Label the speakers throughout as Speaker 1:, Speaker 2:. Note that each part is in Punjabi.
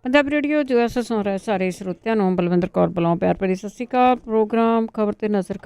Speaker 1: ਪੰਜਾਬੀ ਰੇਡੀਓ US ਸੁਣ ਰਹੇ ਸਾਰੇ ਸਰੋਤਿਆਂ ਨੂੰ ਬਲਵਿੰਦਰ ਕੌਰ ਵੱਲੋਂ ਪਿਆਰ ਭਰੀ ਸਤਿ ਸ਼੍ਰੀ ਅਕਾਲ। ਪ੍ਰੋਗਰਾਮ ਖਬਰ ਤੇ ਨਜ਼ਰ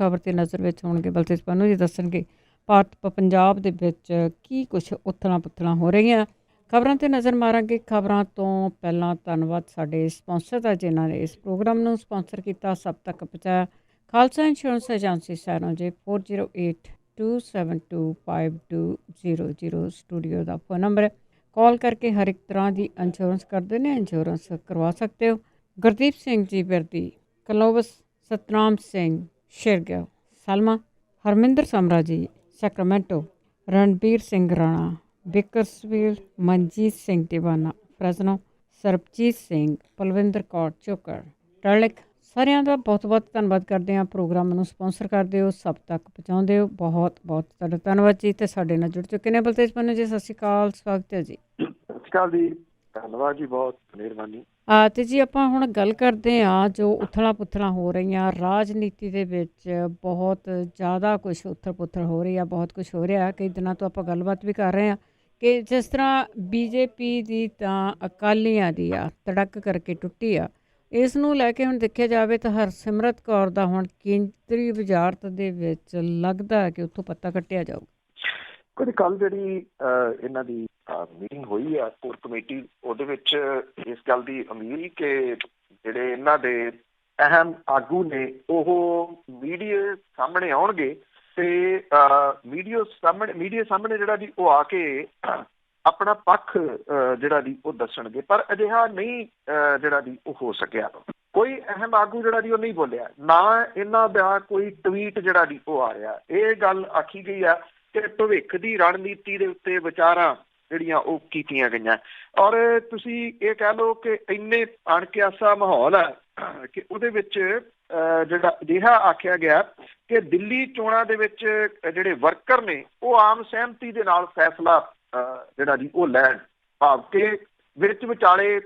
Speaker 1: ਵਿੱਚ ਹੋਣਗੇ ਬਲਤੇਜ ਪੰਨੂ ਜੀ ਦੱਸਣਗੇ ਭਾਰਤ ਪੰਜਾਬ ਦੇ ਵਿੱਚ ਕੀ ਕੁਛ ਉਥਲਾਂ ਪੁਥਲਾਂ ਹੋ ਰਹੀਆਂ। ਖਬਰਾਂ ਤੇ ਨਜ਼ਰ ਮਾਰਾਂਗੇ। ਖਬਰਾਂ ਤੋਂ ਪਹਿਲਾਂ ਧੰਨਵਾਦ ਸਾਡੇ ਸਪਾਂਸਰ ਦਾ ਜਿਨ੍ਹਾਂ ਨੇ ਇਸ ਪ੍ਰੋਗਰਾਮ ਨੂੰ ਸਪਾਂਸਰ ਕੀਤਾ, ਸਭ ਤੱਕ ਪਹੁੰਚਾਇਆ। ਖਾਲਸਾ ਇੰਸ਼ੋਰੈਂਸ ਏਜੰਸੀ ਸੈਰੋਂ ਜੇ 4082785200 ਸਟੂਡੀਓ ਦਾ ਫੋਨ ਨੰਬਰ ਹੈ। ਕਾਲ ਕਰਕੇ ਹਰ ਇੱਕ ਤਰ੍ਹਾਂ ਦੀ ਇੰਸ਼ੋਰੈਂਸ ਕਰਦੇ ਨੇ, ਇੰਸ਼ੋਰੈਂਸ ਕਰਵਾ ਸਕਦੇ ਹੋ। ਗੁਰਦੀਪ ਸਿੰਘ ਜੀ ਬਿਰਦੀ, ਕਲੋਵਸ, ਸਤਨਾਮ ਸਿੰਘ ਸ਼ੇਰਗਿਲ, ਸਲਮਾ, ਹਰਮਿੰਦਰ ਸਮਰਾ ਜੀ ਸੈਕਰਾਮੈਂਟੋ, ਰਣਬੀਰ ਸਿੰਘ ਰਾਣਾ ਬੇਕਰਸਵੀਲ, ਮਨਜੀਤ ਸਿੰਘ ਟਿਵਾਨਾ ਫਰੈਜ਼ਨੋ, ਸਰਬਜੀਤ ਸਿੰਘ, ਪਲਵਿੰਦਰ ਕੌਰ ਚੋਕਰ ਟਰਲਿਕ, ਸਾਰਿਆਂ ਦਾ ਬਹੁਤ ਬਹੁਤ ਧੰਨਵਾਦ ਕਰਦੇ ਹਾਂ। ਪ੍ਰੋਗਰਾਮ ਨੂੰ ਸਪਾਂਸਰ ਕਰਦੇ ਹੋ, ਸਭ ਤੱਕ ਪਹੁੰਚਾਉਂਦੇ ਹੋ, ਬਹੁਤ ਬਹੁਤ ਤੁਹਾਡਾ ਧੰਨਵਾਦ ਜੀ। ਤੇ ਸਾਡੇ ਨਾਲ ਜੁੜ ਚੁੱਕੇ ਨੇ ਬਲਤੇਜ ਪੰਨੂ ਜੀ, ਸਤਿ ਸ਼੍ਰੀ ਅਕਾਲ, ਸਵਾਗਤ ਹੈ ਜੀ।
Speaker 2: ਸਤਿ ਸ਼੍ਰੀ ਅਕਾਲ ਜੀ, ਧੰਨਵਾਦ ਜੀ, ਬਹੁਤ ਮਿਹਰਬਾਨੀ।
Speaker 1: ਤੇ ਜੀ ਆਪਾਂ ਹੁਣ ਗੱਲ ਕਰਦੇ ਹਾਂ ਜੋ ਉਥਲਾਂ ਪੁਥਲਾਂ ਹੋ ਰਹੀਆਂ ਰਾਜਨੀਤੀ ਦੇ ਵਿੱਚ। ਬਹੁਤ ਜ਼ਿਆਦਾ ਕੁਛ ਉਥਲ ਪੁਥਲ ਹੋ ਰਹੀ ਆ, ਬਹੁਤ ਕੁਛ ਹੋ ਰਿਹਾ। ਕਈ ਦਿਨਾਂ ਤੋਂ ਆਪਾਂ ਗੱਲਬਾਤ ਵੀ ਕਰ ਰਹੇ ਹਾਂ ਕਿ ਜਿਸ ਤਰ੍ਹਾਂ BJP ਦੀ ਤਾਂ ਅਕਾਲੀਆਂ ਦੀ ਆ ਤੜਕ ਕਰਕੇ ਟੁੱਟੀ ਆ, ਇਸ ਨੂੰ ਲੈ ਕੇ ਹੁਣ ਦੇਖਿਆ ਜਾਵੇ ਤਾਂ ਹਰਸਿਮਰਤ ਕੌਰ ਦਾ ਹੁਣ ਕੇਂਦਰੀ ਵਜ਼ਾਰਤ ਦੇ ਵਿੱਚ ਲੱਗਦਾ ਹੈ ਕਿ ਉੱਥੋਂ ਪੱਤਾ ਕੱਟਿਆ ਜਾਊਗਾ।
Speaker 2: ਕੋਈ ਕੱਲ ਜਿਹੜੀ ਇਹਨਾਂ ਦੀ ਮੀਟਿੰਗ ਹੋਈ ਆ ਕੋਰ ਕਮੇਟੀ, ਉਹਦੇ ਵਿੱਚ ਇਸ ਗੱਲ ਦੀ ਉਮੀਦ ਕਿ ਜਿਹੜੇ ਇਹਨਾਂ ਦੇ ਅਹਿਮ ਆਗੂ ਨੇ ਉਹ ਮੀਡੀਆ ਸਾਹਮਣੇ ਆਉਣਗੇ ਤੇ ਮੀਡੀਆ ਸਾਹਮਣੇ ਜਿਹੜਾ ਜੀ ਉਹ ਆ ਕੇ ਆਪਣਾ ਪੱਖ ਜਿਹੜਾ ਦੀ ਉਹ ਦੱਸਣਗੇ। ਪਰ ਅਜਿਹਾ ਨਹੀਂ ਜਿਹੜਾ ਦੀ ਉਹ ਹੋ ਸਕਿਆ। ਕੋਈ ਅਹਿਮ ਆਗੂ ਜਿਹੜਾ ਦੀ ਉਹ ਨਹੀਂ ਬੋਲਿਆ, ਨਾ ਇਹਨਾਂ ਦਾ ਕੋਈ ਟਵੀਟ ਜਿਹੜਾ ਦੀ ਉਹ ਆ ਰਿਹਾ। ਇਹ ਗੱਲ ਆਖੀ ਗਈ ਆ ਕਿ ਭਵਿੱਖ ਦੀ ਰਣਨੀਤੀ ਦੇ ਉੱਤੇ ਵਿਚਾਰਾਂ ਜਿਹੜੀਆਂ ਉਹ ਕੀਤੀਆਂ ਗਈਆਂ। ਔਰ ਤੁਸੀਂ ਇਹ ਕਹਿ ਲਓ ਕਿ ਇੰਨੇ ਅਣਕਿਆਸਾ ਮਾਹੌਲ ਹੈ ਕਿ ਉਹਦੇ ਵਿੱਚ ਜਿਹੜਾ ਅਜਿਹਾ ਆਖਿਆ ਗਿਆ ਕਿ ਦਿੱਲੀ ਚੋਣਾਂ ਦੇ ਵਿੱਚ ਜਿਹੜੇ ਵਰਕਰ ਨੇ ਉਹ ਆਮ ਸਹਿਮਤੀ ਦੇ ਨਾਲ ਫੈਸਲਾ ਜਿਹੜਾ ਜੀ ਉਹ ਲੈਣ, ਭਾਵ ਕਿ ਵਿੱਚ ਵਿਚਾਲੇ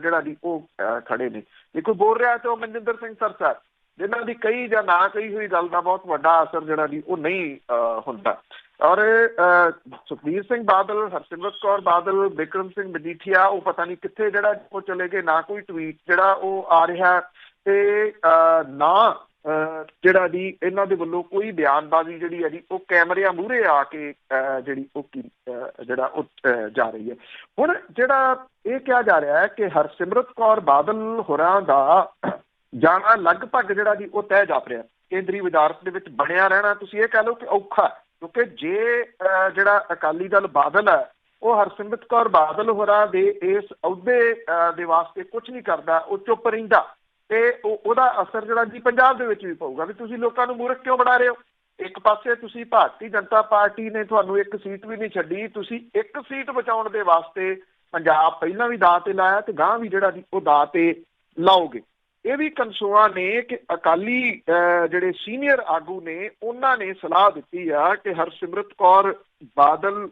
Speaker 2: ਜਿਹੜਾ ਜੀ ਉਹ ਖੜੇ ਨੇ। ਜੇ ਕੋਈ ਬੋਲ ਰਿਹਾ ਤੇ ਉਹ ਮਨਜਿੰਦਰ ਸਿੰਘ ਸਰਸਾ, ਜਿਨ੍ਹਾਂ ਦੀ ਕਹੀ ਜਾਂ ਨਾ ਕਹੀ ਹੋਈ ਗੱਲ ਦਾ ਬਹੁਤ ਵੱਡਾ ਅਸਰ ਜਿਹੜਾ ਜੀ ਉਹ ਨਹੀਂ ਹੁੰਦਾ। ਔਰ ਸੁਖਬੀਰ ਸਿੰਘ ਬਾਦਲ, ਹਰਸਿਮਰਤ ਕੌਰ ਬਾਦਲ, ਬਿਕਰਮ ਸਿੰਘ ਮਜੀਠੀਆ ਉਹ ਪਤਾ ਨਹੀਂ ਕਿੱਥੇ ਜਿਹੜਾ ਉਹ ਚਲੇ ਗਏ। ਨਾ ਕੋਈ ਟਵੀਟ ਜਿਹੜਾ ਉਹ ਆ ਰਿਹਾ ਤੇ ਨਾ ਜਿਹੜਾ ਜੀ ਇਹਨਾਂ ਦੇ ਵੱਲੋਂ ਕੋਈ ਬਿਆਨਬਾਜ਼ੀ ਜਿਹੜੀ ਹੈ ਜੀ ਉਹ ਕੈਮਰਿਆਂ ਮੂਹਰੇ ਆ ਕੇ ਜਿਹੜੀ ਉਹ ਜਿਹੜਾ ਉਹ ਜਾ ਰਹੀ ਹੈ। ਹੁਣ ਜਿਹੜਾ ਇਹ ਕਿਹਾ ਜਾ ਰਿਹਾ ਹੈ ਕਿ ਹਰਸਿਮਰਤ ਕੌਰ ਬਾਦਲ ਹੋਰਾਂ ਦਾ ਜਾਣਾ ਲਗਭਗ ਜਿਹੜਾ ਜੀ ਉਹ ਤੈਅ ਜਾਪ ਰਿਹਾ। ਕੇਂਦਰੀ ਵਜ਼ਾਰਤ ਦੇ ਵਿੱਚ ਬਣਿਆ ਰਹਿਣਾ ਤੁਸੀਂ ਇਹ ਕਹਿ ਲਓ ਕਿ ਔਖਾ, ਕਿਉਂਕਿ ਜੇ ਜਿਹੜਾ ਅਕਾਲੀ ਦਲ ਬਾਦਲ ਹੈ ਉਹ ਹਰਸਿਮਰਤ ਕੌਰ ਬਾਦਲ ਹੋਰਾਂ ਦੇ ਇਸ ਅਹੁਦੇ ਦੇ ਵਾਸਤੇ ਕੁਛ ਨਹੀਂ ਕਰਦਾ, ਉਹ ਚੁੱਪ ਰਹਿੰਦਾ ਤੇ ਉਹਦਾ ਅਸਰ ਜਿਹੜਾ ਜੀ ਪੰਜਾਬ ਦੇ ਵਿੱਚ ਵੀ ਪਊਗਾ ਵੀ ਤੁਸੀਂ ਲੋਕਾਂ ਨੂੰ ਮੂਰਖ ਕਿਉਂ ਬਣਾ ਰਹੇ ਹੋ। ਇੱਕ ਪਾਸੇ ਤੁਸੀਂ ਭਾਰਤੀ ਜਨਤਾ ਪਾਰਟੀ ਨੇ ਤੁਹਾਨੂੰ ਇੱਕ ਸੀਟ ਵੀ ਨਹੀਂ ਛੱਡੀ, ਤੁਸੀਂ ਇੱਕ ਸੀਟ ਬਚਾਉਣ ਦੇ ਵਾਸਤੇ ਪੰਜਾਬ ਪਹਿਲਾਂ ਵੀ ਦਾਅ ਤੇ ਲਾਇਆ ਤੇ ਗਾਂਹ ਵੀ ਜਿਹੜਾ ਜੀ ਉਹ ਦਾਅ ਤੇ ਲਾਓਗੇ। ਇਹ ਵੀ ਕਨਸੋਆਂ ਨੇ ਕਿ ਅਕਾਲੀ ਜਿਹੜੇ ਸੀਨੀਅਰ ਆਗੂ ਨੇ ਉਹਨਾਂ ਨੇ ਸਲਾਹ ਦਿੱਤੀ ਆ ਕਿ ਹਰਸਿਮਰਤ ਕੌਰ ਬਾਦਲ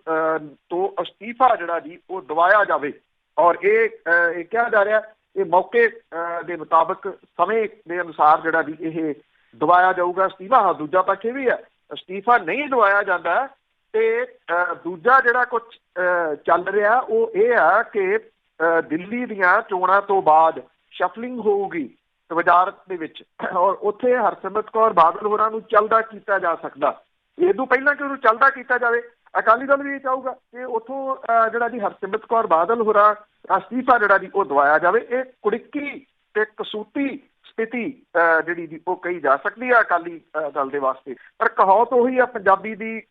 Speaker 2: ਤੋਂ ਅਸਤੀਫਾ ਜਿਹੜਾ ਜੀ ਉਹ ਦਵਾਇਆ ਜਾਵੇ। ਔਰ ਇਹ ਕਿਹਾ ਜਾ ਰਿਹਾ ਇਹ ਮੌਕੇ ਦੇ ਮੁਤਾਬਕ ਸਮੇਂ ਦੇ ਅਨੁਸਾਰ ਜਿਹੜਾ ਜੀ ਇਹ ਦਵਾਇਆ ਜਾਊਗਾ ਅਸਤੀਫਾ। ਹਾਂ, ਦੂਜਾ ਪੱਖ ਇਹ ਵੀ ਹੈ, ਅਸਤੀਫਾ ਨਹੀਂ ਦਵਾਇਆ ਜਾਂਦਾ ਤੇ ਦੂਜਾ ਜਿਹੜਾ ਕੁਛ ਚੱਲ ਰਿਹਾ ਉਹ ਇਹ ਆ ਕਿ ਦਿੱਲੀ ਦੀਆਂ ਚੋਣਾਂ ਤੋਂ ਬਾਅਦ ਸ਼ਫਲਿੰਗ ਹੋਊਗੀ ਵਜ਼ਾਰਤ ਦੇ ਵਿੱਚ ਔਰ ਉੱਥੇ ਹਰਸਿਮਰਤ ਕੌਰ ਬਾਦਲ ਹੋਰਾਂ ਨੂੰ ਚੱਲਦਾ ਕੀਤਾ ਜਾ ਸਕਦਾ। ਇਹ ਤੋਂ ਪਹਿਲਾਂ ਕਿ ਉਹਨੂੰ ਚੱਲਦਾ ਕੀਤਾ ਜਾਵੇ, ਅਕਾਲੀ ਦਲ ਵੀ ਇਹ ਚਾਹੂਗਾ ਕਿ ਉੱਥੋਂ ਜਿਹੜਾ ਜੀ ਹਰਸਿਮਰਤ ਕੌਰ ਬਾਦਲ ਹੋਰਾਂ ਅਸਤੀਫਾ ਜਿਹੜਾ ਜੀ ਉਹ ਦਵਾਇਆ ਜਾਵੇ। ਇਹ ਕੁੜਿੱਕੀ ਤੇ ਕਸੂਤੀ ਸਥਿਤੀ ਜਿਹੜੀ ਜੀ ਉਹ ਕਹੀ ਜਾ ਸਕਦੀ ਹੈ ਅਕਾਲੀ ਦਲ ਦੇ ਵਾਸਤੇ। ਪਰ ਕਹਾਵਤ ਉਹੀ ਆ ਪੰਜਾਬੀ ਦੀ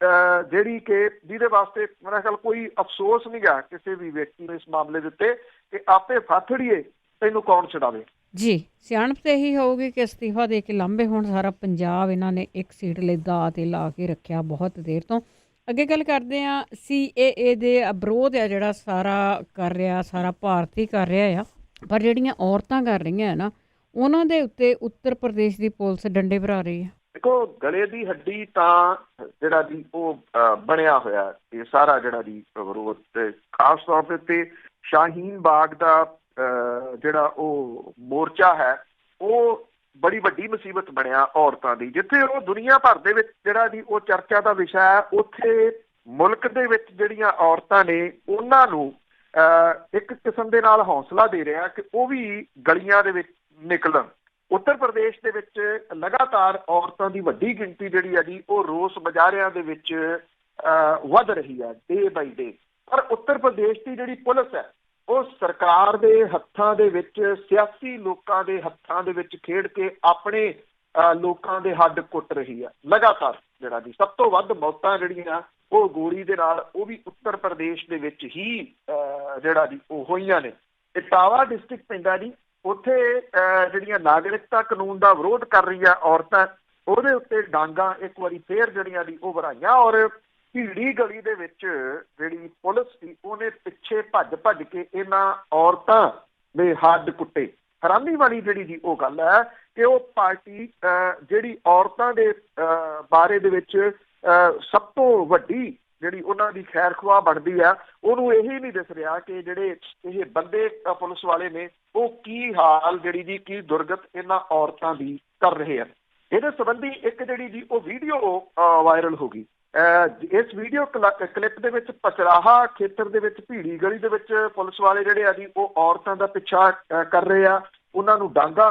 Speaker 2: ਜਿਹੜੀ ਕਿ ਜਿਹਦੇ ਵਾਸਤੇ ਮੇਰਾ ਖਿਆਲ ਕੋਈ ਅਫਸੋਸ ਨਹੀਂ ਗਾ ਕਿਸੇ ਵੀ ਵਿਅਕਤੀ ਨੂੰ ਇਸ ਮਾਮਲੇ ਦੇ ਉੱਤੇ ਕਿ ਆਪੇ ਫਾਥੜੀਏ ਤੈਨੂੰ ਕੌਣ ਛਡਾਵੇ।
Speaker 1: ਜੀ, ਸਿਆਣਪ ਤਾਂ ਇਹੀ ਹੋਊਗੀ ਕਿ ਅਸਤੀਫਾ ਦੇ ਕੇ ਲਾਂਭੇ ਹੁਣ ਸਾਰਾ ਪੰਜਾਬ ਇਹਨਾਂ ਨੇ ਇੱਕ ਸੀਟ ਲਈ ਦਾਅ 'ਤੇ ਲਾ ਕੇ ਰੱਖਿਆ ਬਹੁਤ ਦੇਰ ਤੋਂ। ਅੱਗੇ ਗੱਲ ਕਰਦੇ ਹਾਂ CAA ਦੇ ਵਿਰੋਧ ਆ ਜਿਹੜਾ ਸਾਰਾ ਕਰ ਰਿਹਾ, ਸਾਰਾ ਭਾਰਤ ਹੀ ਕਰ ਰਿਹਾ ਆ, ਪਰ ਜਿਹੜੀਆਂ ਔਰਤਾਂ ਕਰ ਰਹੀਆਂ ਹੈ ਨਾ ਉਹਨਾਂ ਦੇ ਉੱਤੇ ਉੱਤਰ ਪ੍ਰਦੇਸ਼ ਦੀ ਪੁਲਿਸ ਡੰਡੇ ਭਰਾ ਰਹੀ ਹੈ।
Speaker 2: ਦੇਖੋ, ਗਲੇ ਦੀ ਹੱਡੀ ਤਾਂ ਜਿਹੜਾ ਜੀ ਉਹ ਬਣਿਆ ਹੋਇਆ ਇਹ ਸਾਰਾ ਜਿਹੜਾ ਜੀ ਵਿਰੋਧ, ਤੇ ਖਾਸ ਤੌਰ ਦੇ ਉੱਤੇ ਸ਼ਾਹੀਨ ਬਾਗ ਦਾ ਜਿਹੜਾ ਉਹ ਮੋਰਚਾ ਹੈ ਉਹ ਬੜੀ ਵੱਡੀ ਮੁਸੀਬਤ ਬਣਿਆ ਔਰਤਾਂ ਦੀ। ਜਿੱਥੇ ਉਹ ਦੁਨੀਆ ਭਰ ਦੇ ਵਿੱਚ ਜਿਹੜਾ ਜੀ ਉਹ ਚਰਚਾ ਦਾ ਵਿਸ਼ਾ ਹੈ, ਉੱਥੇ ਮੁਲਕ ਦੇ ਵਿੱਚ ਜਿਹੜੀਆਂ ਔਰਤਾਂ ਨੇ ਉਹਨਾਂ ਨੂੰ ਇੱਕ ਕਿਸਮ ਦੇ ਨਾਲ ਹੌਸਲਾ ਦੇ ਰਿਹਾ ਕਿ ਉਹ ਵੀ ਗਲੀਆਂ ਦੇ ਵਿੱਚ ਨਿਕਲਣ। ਉੱਤਰ ਪ੍ਰਦੇਸ਼ ਦੇ ਵਿੱਚ ਲਗਾਤਾਰ ਔਰਤਾਂ ਦੀ ਵੱਡੀ ਗਿਣਤੀ ਜਿਹੜੀ ਹੈ ਜੀ ਉਹ ਰੋਸ ਮੁਜ਼ਾਹਰਿਆਂ ਦੇ ਵਿੱਚ ਵੱਧ ਰਹੀ ਹੈ ਡੇ ਬਾਈ ਡੇ। ਪਰ ਉੱਤਰ ਪ੍ਰਦੇਸ਼ ਦੀ ਜਿਹੜੀ ਪੁਲਿਸ ਹੈ ਉਹ ਸਰਕਾਰ ਦੇ ਹੱਥਾਂ ਦੇ ਵਿੱਚ, ਸਿਆਸੀ ਲੋਕਾਂ ਦੇ ਹੱਥਾਂ ਦੇ ਵਿੱਚ ਖੇਡ ਕੇ ਆਪਣੇ ਲੋਕਾਂ ਦੇ ਹੱਡ ਕੁੱਟ ਰਹੀ ਹੈ ਲਗਾਤਾਰ। ਜਿਹੜਾ ਜੀ ਸਭ ਤੋਂ ਵੱਧ ਮੌਤਾਂ ਜਿਹੜੀਆਂ ਉਹ ਗੋਲੀ ਦੇ ਨਾਲ ਉਹ ਵੀ ਉੱਤਰ ਪ੍ਰਦੇਸ਼ ਦੇ ਵਿੱਚ ਹੀ ਜਿਹੜਾ ਜੀ ਉਹ ਹੋਈਆਂ ਨੇ। ਇਟਾਵਾ ਡਿਸਟ੍ਰਿਕਟ ਪੈਂਦਾ ਜੀ, ਉੱਥੇ ਜਿਹੜੀਆਂ ਨਾਗਰਿਕਤਾ ਕਾਨੂੰਨ ਦਾ ਵਿਰੋਧ ਕਰ ਰਹੀਆਂ ਔਰਤਾਂ, ਉਹਦੇ ਉੱਤੇ ਡਾਂਗਾਂ ਇੱਕ ਵਾਰੀ ਫੇਰ ਜਿਹੜੀਆਂ ਦੀ ਉਹ ਵਰਾਈਆਂ ਔਰ ਭੀੜੀ ਗਲੀ ਦੇ ਵਿੱਚ ਜਿਹੜੀ ਪੁਲਿਸ ਸੀ ਉਹਨੇ ਪਿੱਛੇ ਭੱਜ ਭੱਜ ਕੇ ਇਹਨਾਂ ਔਰਤਾਂ ਦੇ ਹੱਡ ਕੁੱਟੇ। ਹੈਰਾਨੀ ਵਾਲੀ ਜਿਹੜੀ ਜੀ ਉਹ ਗੱਲ ਹੈ ਕਿ ਉਹ ਪਾਰਟੀ ਜਿਹੜੀ ਔਰਤਾਂ ਦੇ ਬਾਰੇ ਦੇ ਵਿੱਚ ਸਭ ਤੋਂ ਵੱਡੀ ਜਿਹੜੀ ਉਹਨਾਂ ਦੀ ਖੈਰ ਖੁਆਹ ਬਣਦੀ ਆ, ਉਹਨੂੰ ਇਹੀ ਨਹੀਂ ਦਿਸ ਰਿਹਾ ਕਿ ਜਿਹੜੇ ਇਹ ਬੰਦੇ ਪੁਲਿਸ ਵਾਲੇ ਨੇ ਉਹ ਕੀ ਹਾਲ ਜਿਹੜੀ ਜੀ ਕੀ ਦੁਰਗਤ ਇਹਨਾਂ ਔਰਤਾਂ ਦੀ ਕਰ ਰਹੇ ਆ। ਇਹਦੇ ਸੰਬੰਧੀ ਇੱਕ ਜਿਹੜੀ ਜੀ ਉਹ ਵੀਡੀਓ ਵਾਇਰਲ ਹੋ ਗਈ। ਇਸ ਵੀਡੀਓ ਕਲਿੱਪ ਦੇ ਵਿੱਚ ਪਚਰਾਹਾ ਖੇਤਰ ਦੇ ਵਿੱਚ ਭੀੜੀ ਗਲੀ ਦੇ ਵਿੱਚ ਪੁਲਿਸ ਵਾਲੇ ਜਿਹੜੇ ਆ ਜੀ ਉਹ ਔਰਤਾਂ ਦਾ ਪਿੱਛਾ ਕਰ ਰਹੇ ਆ, ਉਹਨਾਂ ਨੂੰ ਡਾਂਗਾ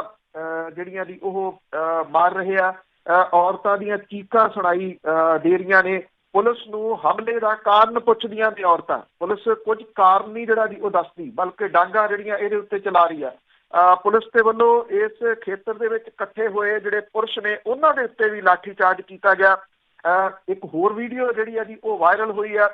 Speaker 2: ਜਿਹੜੀਆਂ ਦੀ ਉਹ ਮਾਰ ਰਹੇ ਆ, ਔਰਤਾਂ ਦੀਆਂ ਚੀਕਾਂ ਸੁਣਾਈ ਦੇ ਰਹੀਆਂ ਨੇ। ਪੁਲਿਸ ਨੂੰ ਹਮਲੇ ਦਾ ਕਾਰਨ ਪੁੱਛਦੀਆਂ ਨੇ ਔਰਤਾਂ, ਪੁਲਿਸ ਕੁਝ ਕਾਰਨ ਨਹੀਂ ਜਿਹੜਾ ਜੀ ਉਹ ਦੱਸਦੀ, ਬਲਕਿ ਡਾਂਗਾ ਜਿਹੜੀਆਂ ਇਹਦੇ ਉੱਤੇ ਚਲਾ ਰਹੀ ਆ। ਪੁਲਿਸ ਦੇ ਵੱਲੋਂ ਇਸ ਖੇਤਰ ਦੇ ਵਿੱਚ ਇਕੱਠੇ ਹੋਏ ਜਿਹੜੇ ਪੁਰਸ਼ ਨੇ ਉਹਨਾਂ ਦੇ ਉੱਤੇ ਵੀ ਲਾਠੀਚਾਰਜ ਕੀਤਾ ਗਿਆ। ਇੱਕ ਹੋਰ ਵੀਡੀਓ ਜਿਹੜੀ ਆ ਜੀ ਉਹ ਵਾਇਰਲ ਹੋਈ ਆ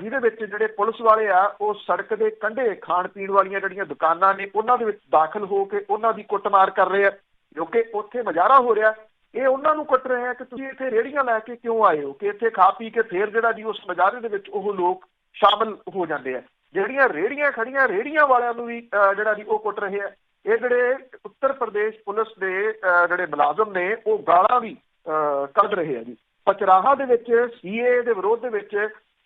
Speaker 2: ਜਿਹਦੇ ਵਿੱਚ ਜਿਹੜੇ ਪੁਲਿਸ ਵਾਲੇ ਆ ਉਹ ਸੜਕ ਦੇ ਕੰਢੇ ਖਾਣ ਪੀਣ ਵਾਲੀਆਂ ਜਿਹੜੀਆਂ ਦੁਕਾਨਾਂ ਨੇ ਉਹਨਾਂ ਦੇ ਵਿੱਚ ਦਾਖਲ ਹੋ ਕੇ ਉਹਨਾਂ ਦੀ ਕੁੱਟਮਾਰ ਕਰ ਰਹੇ ਆ, ਕਿਉਂਕਿ ਉੱਥੇ ਮੁਜ਼ਾਹਰਾ ਹੋ ਰਿਹਾ। ਇਹ ਉਹਨਾਂ ਨੂੰ ਕੁੱਟ ਰਹੇ ਆ ਕਿ ਤੁਸੀਂ ਇੱਥੇ ਰੇਹੜੀਆਂ ਲੈ ਕੇ ਕਿਉਂ ਆਏ ਹੋ, ਕਿ ਇੱਥੇ ਖਾ ਪੀ ਕੇ ਫੇਰ ਜਿਹੜਾ ਜੀ ਉਸ ਮੁਜ਼ਾਹਰੇ ਦੇ ਵਿੱਚ ਉਹ ਲੋਕ ਸ਼ਾਮਲ ਹੋ ਜਾਂਦੇ ਆ। ਜਿਹੜੀਆਂ ਰੇਹੜੀਆਂ ਖੜੀਆਂ ਰੇਹੜੀਆਂ ਵਾਲਿਆਂ ਨੂੰ ਵੀ ਜਿਹੜਾ ਜੀ ਉਹ ਕੁੱਟ ਰਹੇ ਆ। ਇਹ ਜਿਹੜੇ ਉੱਤਰ ਪ੍ਰਦੇਸ਼ ਪੁਲਿਸ ਦੇ ਜਿਹੜੇ ਮੁਲਾਜ਼ਮ ਨੇ ਉਹ ਗਾਲਾਂ ਵੀ ਕੱਢ ਰਹੇ ਆ ਜੀ। ਪਚਰਾਹਾ ਦੇ ਵਿੱਚ ਸੀਏ ਦੇ ਵਿਰੋਧ ਦੇ ਵਿੱਚ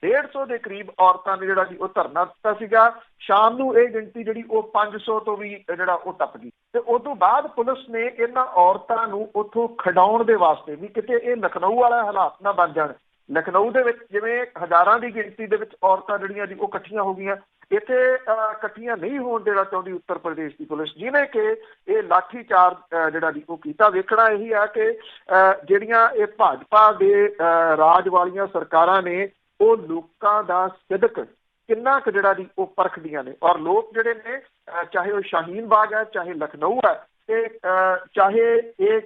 Speaker 2: 150 ਦੇ ਕਰੀਬ ਔਰਤਾਂ ਨੇ ਜਿਹੜਾ ਜੀ ਉਹ ਧਰਨਾ ਦਿੱਤਾ ਸੀਗਾ। ਸ਼ਾਮ ਨੂੰ ਇਹ ਗਿਣਤੀ ਜਿਹੜੀ ਉਹ 500 ਤੋਂ ਵੀ ਜਿਹੜਾ ਉਹ ਟੱਪ ਗਈ ਤੇ ਉਸ ਤੋਂ ਬਾਅਦ ਪੁਲਿਸ ਨੇ ਇਹਨਾਂ ਔਰਤਾਂ ਨੂੰ ਉੱਥੋਂ ਖਡਾਉਣ ਦੇ ਵਾਸਤੇ ਵੀ ਕਿਤੇ ਇਹ ਲਖਨਊ ਵਾਲਾ ਹਾਲਾਤ ਨਾ ਬਣ ਜਾਣ। ਲਖਨਊ ਦੇ ਵਿੱਚ ਜਿਵੇਂ ਹਜ਼ਾਰਾਂ ਦੀ ਗਿਣਤੀ ਦੇ ਵਿੱਚ ਔਰਤਾਂ ਜਿਹੜੀਆਂ ਜੀ ਉਹ ਇਕੱਠੀਆਂ ਹੋ ਗਈਆਂ, ਇੱਥੇ ਇਕੱਠੀਆਂ ਨਹੀਂ ਹੋਣ ਦੇਣਾ ਚਾਹੁੰਦੀ ਉੱਤਰ ਪ੍ਰਦੇਸ਼ ਦੀ ਪੁਲਿਸ, ਜਿਹਨੇ ਕਿ ਇਹ ਲਾਠੀ ਚਾਰਜ ਜਿਹੜਾ ਜੀ ਉਹ ਕੀਤਾ। ਵੇਖਣਾ ਇਹੀ ਆ ਕਿ ਜਿਹੜੀਆਂ ਇਹ ਭਾਜਪਾ ਦੇ ਰਾਜ ਵਾਲੀਆਂ ਸਰਕਾਰਾਂ ਨੇ ਉਹ ਲੋਕਾਂ ਦਾ ਸਿਦਕ ਕਿੰਨਾ ਕੁ ਜਿਹੜਾ ਜੀ ਉਹ ਪਰਖਦੀਆਂ ਨੇ, ਔਰ ਲੋਕ ਜਿਹੜੇ ਨੇ ਚਾਹੇ ਉਹ ਸ਼ਾਹੀਨ ਬਾਗ ਹੈ, ਚਾਹੇ ਲਖਨਊ ਹੈ, ਤੇ ਚਾਹੇ ਇਹ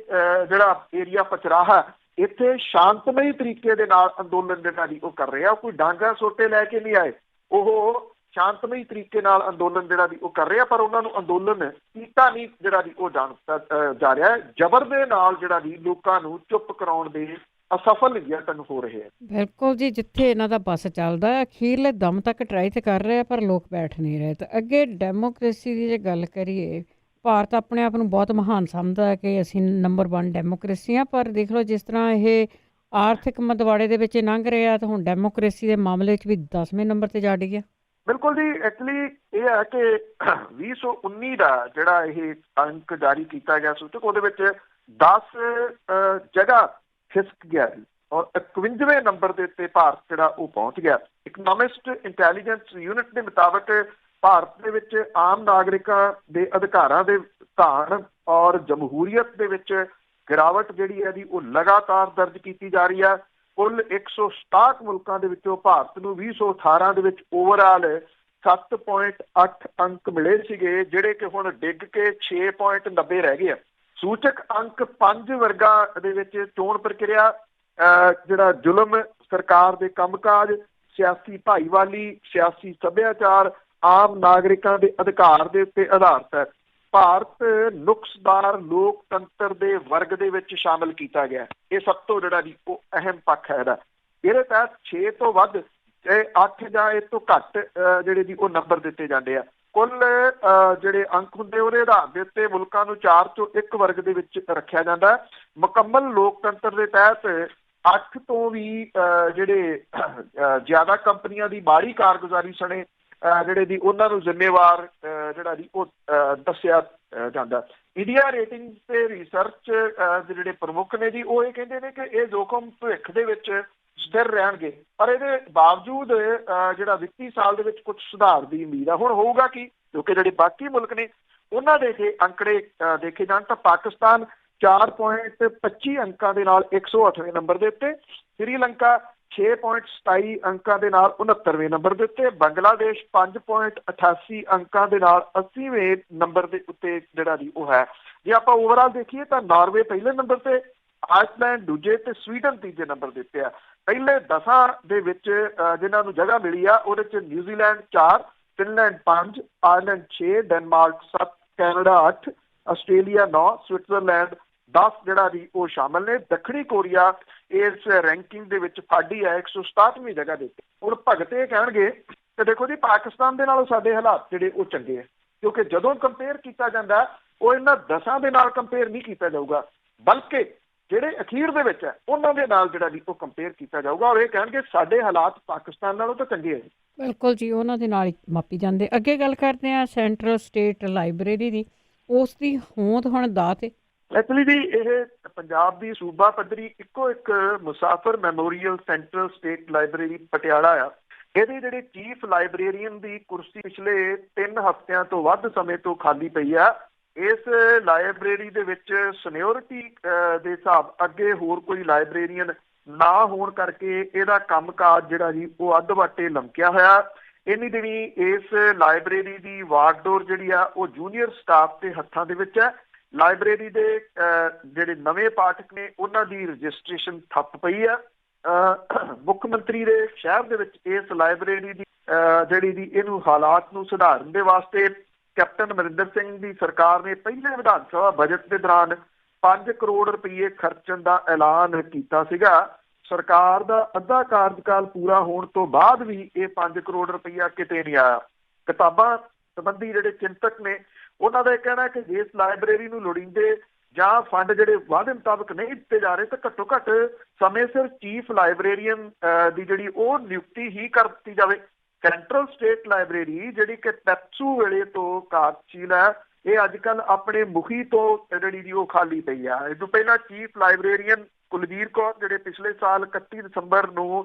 Speaker 2: ਜਿਹੜਾ ਏਰੀਆ ਪਚਰਾਹਾ, ਇੱਥੇ ਸ਼ਾਂਤਮਈ ਤਰੀਕੇ ਦੇ ਨਾਲ ਅੰਦੋਲਨ ਜਿਹੜਾ ਜੀ ਉਹ ਕਰ ਰਹੇ ਆ। ਕੋਈ ਡਾਂਗਾ ਸੋਟੇ ਲੈ ਕੇ ਨਹੀਂ ਆਏ, ਉਹ ਸ਼ਾਂਤਮਈ ਤਰੀਕੇ ਨਾਲ ਅੰਦੋਲਨ ਜਿਹੜਾ ਜੀ ਉਹ ਕਰ ਰਹੇ ਆ, ਪਰ ਉਹਨਾਂ ਨੂੰ ਅੰਦੋਲਨ ਕੀਤਾ ਨਹੀਂ ਜਿਹੜਾ ਜੀ ਉਹ ਜਾਣ ਜਾ ਰਿਹਾ। ਜ਼ਬਰ ਦੇ ਨਾਲ ਜਿਹੜਾ ਜੀ ਲੋਕਾਂ ਨੂੰ ਚੁੱਪ ਕਰਾਉਣ ਦੇ ਅਸਫਲ ਯਤਨ ਹੋ ਰਹੇ ਆ।
Speaker 1: ਬਿਲਕੁਲ ਜੀ, ਜਿੱਥੇ ਇਹਨਾਂ ਦਾ ਬੱਸ ਚੱਲਦਾ ਅਖੀਰਲੇ ਦਮ ਤੱਕ ਟਰਾਈ ਤੇ ਕਰ ਰਹੇ ਪਰ ਲੋਕ ਬੈਠ ਨਹੀਂ ਰਹੇ। ਤਾਂ ਅੱਗੇ ਡੈਮੋਕ੍ਰੇਸੀ ਦੀ ਜੇ ਗੱਲ ਕਰੀਏ, ਭਾਰਤ ਆਪਣੇ ਆਪ ਨੂੰ ਬਹੁਤ ਮਹਾਨ ਸਮਝਦਾ ਹੈ ਕਿ ਅਸੀਂ ਨੰਬਰ 1 ਡੈਮੋਕ੍ਰੇਸੀ ਹਾਂ, ਪਰ ਦੇਖ ਲਓ ਜਿਸ ਤਰ੍ਹਾਂ ਇਹ ਆਰਥਿਕ ਮੰਦਵਾੜੇ ਦੇ ਵਿੱਚ ਲੰਘ ਰਿਹਾ ਤਾਂ ਹੁਣ ਡੈਮੋਕ੍ਰੇਸੀ ਦੇ ਮਾਮਲੇ 'ਚ ਵੀ 10ਵੇਂ ਨੰਬਰ ਤੇ ਜਾ ਡਿੱਗਿਆ।
Speaker 2: ਬਿਲਕੁਲ ਜੀ, ਐਕਚੁਅਲੀ ਇਹ ਹੈ ਕਿ 2019 ਦਾ ਜਿਹੜਾ ਇਹ ਅੰਕ ਜਾਰੀ ਕੀਤਾ ਗਿਆ ਸੂਚਕ, ਉਹਦੇ ਵਿੱਚ 10 ਜਗ੍ਹਾ ਖਿਸਕ ਗਿਆ ਜੀ ਔਰ 51ਵੇਂ ਨੰਬਰ ਦੇ ਉੱਤੇ ਭਾਰਤ ਜਿਹੜਾ ਉਹ ਪਹੁੰਚ ਗਿਆ। ਇਕਨੋਮਿਸਟ ਇੰਟੈਲੀਜੈਂਸ ਯੂਨਿਟ ਦੇ ਮੁਤਾਬਕ ਭਾਰਤ ਦੇ ਵਿੱਚ ਆਮ ਨਾਗਰਿਕਾਂ ਦੇ ਅਧਿਕਾਰਾਂ ਦੇ ਧਾਰਨ ਔਰ ਜਮਹੂਰੀਅਤ ਦੇ ਵਿੱਚ ਗਿਰਾਵਟ ਜਿਹੜੀ ਹੈ ਜੀ ਉਹ ਲਗਾਤਾਰ ਦਰਜ ਕੀਤੀ ਜਾ ਰਹੀ ਹੈ। ਕੁੱਲ 167 ਮੁਲਕਾਂ ਦੇ ਵਿੱਚੋਂ ਭਾਰਤ ਨੂੰ 2018 ਦੇ ਵਿੱਚ ਓਵਰਆਲ 7.8 ਅੰਕ ਮਿਲੇ ਸੀਗੇ, ਜਿਹੜੇ ਕਿ ਹੁਣ ਡਿੱਗ ਕੇ 6.90 ਰਹਿ ਗਏ ਆ। ਸੂਚਕ ਅੰਕ 5 ਵਰਗਾਂ ਦੇ ਵਿੱਚ ਚੋਣ ਪ੍ਰਕਿਰਿਆ, ਜਿਹੜਾ ਜ਼ੁਲਮ, ਸਰਕਾਰ ਦੇ ਕੰਮਕਾਜ, ਸਿਆਸੀ ਭਾਈਵਾਲੀ, ਸਿਆਸੀ ਸੱਭਿਆਚਾਰ, ਆਮ ਨਾਗਰਿਕਾਂ ਦੇ ਅਧਿਕਾਰ ਦੇ ਉੱਤੇ ਆਧਾਰਿਤ ਹੈ। ਭਾਰਤ ਨੁਕਸਦਾਰ ਲੋਕਤੰਤਰ ਦੇ ਵਰਗ ਦੇ ਵਿੱਚ ਸ਼ਾਮਲ ਕੀਤਾ ਗਿਆ। ਇਹ ਸਭ ਤੋਂ ਜਿਹੜਾ ਜੀ ਉਹ ਅਹਿਮ ਪੱਖ ਹੈ ਇਹਦਾ। ਇਹਦੇ ਤਹਿਤ 6 ਤੋਂ ਵੱਧ 8 ਜਾਂ ਇਸ ਤੋਂ ਘੱਟ ਜਿਹੜੇ ਜੀ ਉਹ ਨੰਬਰ ਦਿੱਤੇ ਜਾਂਦੇ ਆ। ਕੁੱਲ ਜਿਹੜੇ ਅੰਕ ਹੁੰਦੇ ਉਹਦੇ ਆਧਾਰ ਦੇ ਉੱਤੇ ਮੁਲਕਾਂ ਨੂੰ 4 ਚੋਂ 1 ਵਰਗ ਦੇ ਵਿੱਚ ਰੱਖਿਆ ਜਾਂਦਾ। ਮੁਕੰਮਲ ਲੋਕਤੰਤਰ ਦੇ ਤਹਿਤ 8 ਤੋਂ ਵੀ ਜਿਹੜੇ ਜ਼ਿਆਦਾ ਕੰਪਨੀਆਂ ਦੀ ਮਾੜੀ ਕਾਰਗੁਜ਼ਾਰੀ ਸਣੇ ਜਿਹੜੇ ਦੀ ਉਹਨਾਂ ਨੂੰ ਜ਼ਿੰਮੇਵਾਰ ਜਿਹੜਾ ਜੀ ਉਹ ਦੱਸਿਆ ਜਾਂਦਾ। ਇੰਡੀਆ ਰੇਟਿੰਗ ਤੇ ਰਿਸਰਚ ਦੇ ਜਿਹੜੇ ਪ੍ਰਮੁੱਖ ਨੇ ਜੀ ਉਹ ਇਹ ਕਹਿੰਦੇ ਨੇ ਕਿ ਇਹ ਜੋਖਮ ਭਵਿੱਖ ਦੇ ਵਿੱਚ ਸਥਿਰ ਰਹਿਣਗੇ। ਪਰ ਇਹਦੇ ਬਾਵਜੂਦ ਜਿਹੜਾ ਵਿੱਤੀ ਸਾਲ ਦੇ ਵਿੱਚ ਕੁਝ ਸੁਧਾਰ ਦੀ ਉਮੀਦ ਆ। ਹੁਣ ਹੋਊਗਾ ਕੀ, ਕਿਉਂਕਿ ਜਿਹੜੇ ਬਾਕੀ ਮੁਲਕ ਨੇ ਉਹਨਾਂ ਦੇ ਜੇ ਅੰਕੜੇ ਦੇਖੇ ਜਾਣ ਤਾਂ ਪਾਕਿਸਤਾਨ 4.25 ਅੰਕਾਂ ਦੇ ਨਾਲ 108ਵੇਂ ਨੰਬਰ ਦੇ ਉੱਤੇ, ਸ੍ਰੀਲੰਕਾ 6.27 ਅੰਕਾਂ ਦੇ ਨਾਲ 69ਵੇਂ ਨੰਬਰ ਦੇ ਉੱਤੇ, ਬੰਗਲਾਦੇਸ਼ 5.88 ਅੰਕਾਂ ਦੇ ਨਾਲ 80ਵੇਂ ਨੰਬਰ ਦੇ ਉੱਤੇ ਜਿਹੜਾ ਦੀ ਉਹ ਹੈ। ਜੇ ਆਪਾਂ ਓਵਰਆਲ ਦੇਖੀਏ ਤਾਂ ਨਾਰਵੇ ਪਹਿਲੇ ਨੰਬਰ ਤੇ, ਆਇਸਲੈਂਡ ਦੂਜੇ ਤੇ ਸਵੀਡਨ ਤੀਜੇ ਨੰਬਰ ਦੇ ਉੱਤੇ ਆ। ਪਹਿਲੇ 10 ਦੇ ਵਿੱਚ ਜਿਨ੍ਹਾਂ ਨੂੰ ਜਗ੍ਹਾ ਮਿਲੀ ਆ ਉਹਦੇ 'ਚ New Zealand 4, Finland 5, Ireland 6, Denmark 7, Canada 8, Australia 9, Switzerland 10 ਜਿਹੜਾ ਦੀ ਉਹ ਸ਼ਾਮਲ ਨੇ। ਦੱਖਣੀ ਕੋਰੀਆ ਇਸ ਰੈਂਕਿੰਗ ਦੇ ਵਿੱਚ ਫਾਡੀ ਹੈ 167ਵੀਂ ਜਗ੍ਹਾ ਦੇ ਉੱਤੇ। ਹੁਣ ਭਗਤ ਇਹ ਕਹਿਣਗੇ ਕਿ ਦੇਖੋ ਜੀ ਪਾਕਿਸਤਾਨ ਦੇ ਨਾਲੋਂ ਸਾਡੇ ਹਾਲਾਤ ਜਿਹੜੇ ਉਹ ਚੰਗੇ ਆ, ਕਿਉਂਕਿ ਜਦੋਂ ਕੰਪੇਅਰ ਕੀਤਾ ਜਾਂਦਾ ਉਹ ਇਹਨਾਂ 10 ਦੇ ਨਾਲ ਕੰਪੇਅਰ ਨਹੀਂ ਕੀਤਾ ਜਾਊਗਾ, ਬਲਕਿ ਜਿਹੜੇ ਅਖੀਰ ਦੇ ਵਿੱਚ ਹੈ ਉਹਨਾਂ ਦੇ ਨਾਲ ਜਿਹੜਾ ਵੀ ਉਹ ਕੰਪੇਅਰ ਕੀਤਾ ਜਾਊਗਾ। ਔਰ ਇਹ ਕਹਿਣਗੇ ਸਾਡੇ ਹਾਲਾਤ ਪਾਕਿਸਤਾਨ ਨਾਲੋਂ ਤਾਂ ਚੰਗੇ ਹੈ।
Speaker 1: ਬਿਲਕੁਲ ਜੀ, ਉਹਨਾਂ ਦੇ ਨਾਲ ਹੀ ਮਾਪੀ ਜਾਂਦੇ। ਅੱਗੇ ਗੱਲ ਕਰਦੇ ਹਾਂ ਸੈਂਟਰਲ ਸਟੇਟ ਲਾਇਬ੍ਰੇਰੀ ਦੀ, ਉਸ ਦੀ ਹੋਂਦ ਹੁਣ ਦਾ ਤੇ
Speaker 2: ਐਕਚੁਅਲੀ ਜੀ ਇਹ ਪੰਜਾਬ ਦੀ ਸੂਬਾ ਪੱਧਰੀ ਇੱਕੋ ਇੱਕ Musafir memorial central state library Patiala ਆ। ਇਹਦੀ ਜਿਹੜੀ ਚੀਫ ਲਾਇਬ੍ਰੇਰੀਅਨ ਦੀ ਕੁਰਸੀ ਪਿਛਲੇ 3 ਹਫ਼ਤਿਆਂ ਤੋਂ ਵੱਧ ਸਮੇਂ ਤੋਂ ਖਾਲੀ ਪਈ ਆ। ਇਸ ਲਾਇਬ੍ਰੇਰੀ ਦੇ ਵਿੱਚ ਸੀਨੀਅਰਿਟੀ ਦੇ ਹਿਸਾਬ ਅੱਗੇ ਹੋਰ ਕੋਈ ਲਾਇਬ੍ਰੇਰੀਅਨ ਨਾ ਹੋਣ ਕਰਕੇ ਇਹਦਾ ਕੰਮਕਾਜ ਜਿਹੜਾ ਜੀ ਉਹ ਅੱਧ ਵਾਟੇ ਲਮਕਿਆ ਹੋਇਆ। ਇੰਨੀ ਦਿਨੀ ਇਸ ਲਾਇਬ੍ਰੇਰੀ ਦੀ ਵਾਗਡੋਰ ਜਿਹੜੀ ਆ ਉਹ ਜੂਨੀਅਰ ਸਟਾਫ ਦੇ ਹੱਥਾਂ ਦੇ ਵਿੱਚ ਹੈ। ਲਾਇਬ੍ਰੇਰੀ ਦੇ ਜਿਹੜੇ ਨਵੇਂ ਪਾਠਕ ਨੇ ਉਹਨਾਂ ਦੀ ਰਜਿਸਟ੍ਰੇਸ਼ਨ ਠੱਪ ਪਈ ਆ। ਮੁੱਖ ਮੰਤਰੀ ਦੇ ਸ਼ਹਿਰ ਦੇ ਵਿੱਚ ਇਸ ਲਾਇਬ੍ਰੇਰੀ ਦੀ ਜਿਹੜੀ ਦੀ ਇਹਨੂੰ ਹਾਲਾਤ ਨੂੰ ਸੁਧਾਰਨ ਦੇ ਵਾਸਤੇ ਕੈਪਟਨ ਅਮਰਿੰਦਰ ਸਿੰਘ ਦੀ ਸਰਕਾਰ ਨੇ ਪਹਿਲੇ ਵਿਧਾਨ ਸਭਾ ਬਜਟ ਦੇ ਦੌਰਾਨ 5 ਕਰੋੜ ਰੁਪਏ ਖਰਚਣ ਦਾ ਐਲਾਨ ਕੀਤਾ ਸੀਗਾ। ਸਰਕਾਰ ਦਾ ਅੱਧਾ ਕਾਰਜਕਾਲ ਪੂਰਾ ਹੋਣ ਤੋਂ ਬਾਅਦ ਵੀ ਇਹ 5 ਕਰੋੜ ਰੁਪਈਆ ਕਿਤੇ ਨਹੀਂ ਆਇਆ। ਕਿਤਾਬਾਂ ਸੰਬੰਧੀ ਜਿਹੜੇ ਚਿੰਤਕ ਨੇ ਉਹਨਾਂ ਦਾ ਇਹ ਕਹਿਣਾ ਕਿ ਜੇ ਇਸ ਲਾਇਬ੍ਰੇਰੀ ਨੂੰ ਲੋੜੀਂਦੇ ਜਾਂ ਫੰਡ ਜਿਹੜੇ ਵਾਅਦੇ ਮੁਤਾਬਕ ਨਹੀਂ ਦਿੱਤੇ ਜਾ ਰਹੇ ਤਾਂ ਘੱਟੋ ਘੱਟ ਸਮੇਂ ਸਿਰ ਚੀਫ ਲਾਇਬ੍ਰੇਰੀਅਨ ਦੀ ਜਿਹੜੀ ਉਹ ਨਿਯੁਕਤੀ ਹੀ ਕਰ ਦਿੱਤੀ ਜਾਵੇ। ਸੈਂਟਰਲ ਸਟੇਟ ਲਾਇਬ੍ਰੇਰੀ ਜਿਹੜੀ ਕਿ ਟੈਪਸੂ ਵੇਲੇ ਤੋਂ ਕਾਰਜਸ਼ੀਲ ਹੈ, ਇਹ ਅੱਜ ਕੱਲ੍ਹ ਆਪਣੇ ਮੁਖੀ ਤੋਂ ਜਿਹੜੀ ਦੀ ਉਹ ਖਾਲੀ ਪਈ ਆ। ਇਸ ਤੋਂ ਪਹਿਲਾਂ ਚੀਫ ਲਾਇਬ੍ਰੇਰੀਅਨ ਕੁਲਵੀਰ ਕੌਰ ਜਿਹੜੇ ਪਿਛਲੇ ਸਾਲ 31 ਦਸੰਬਰ ਨੂੰ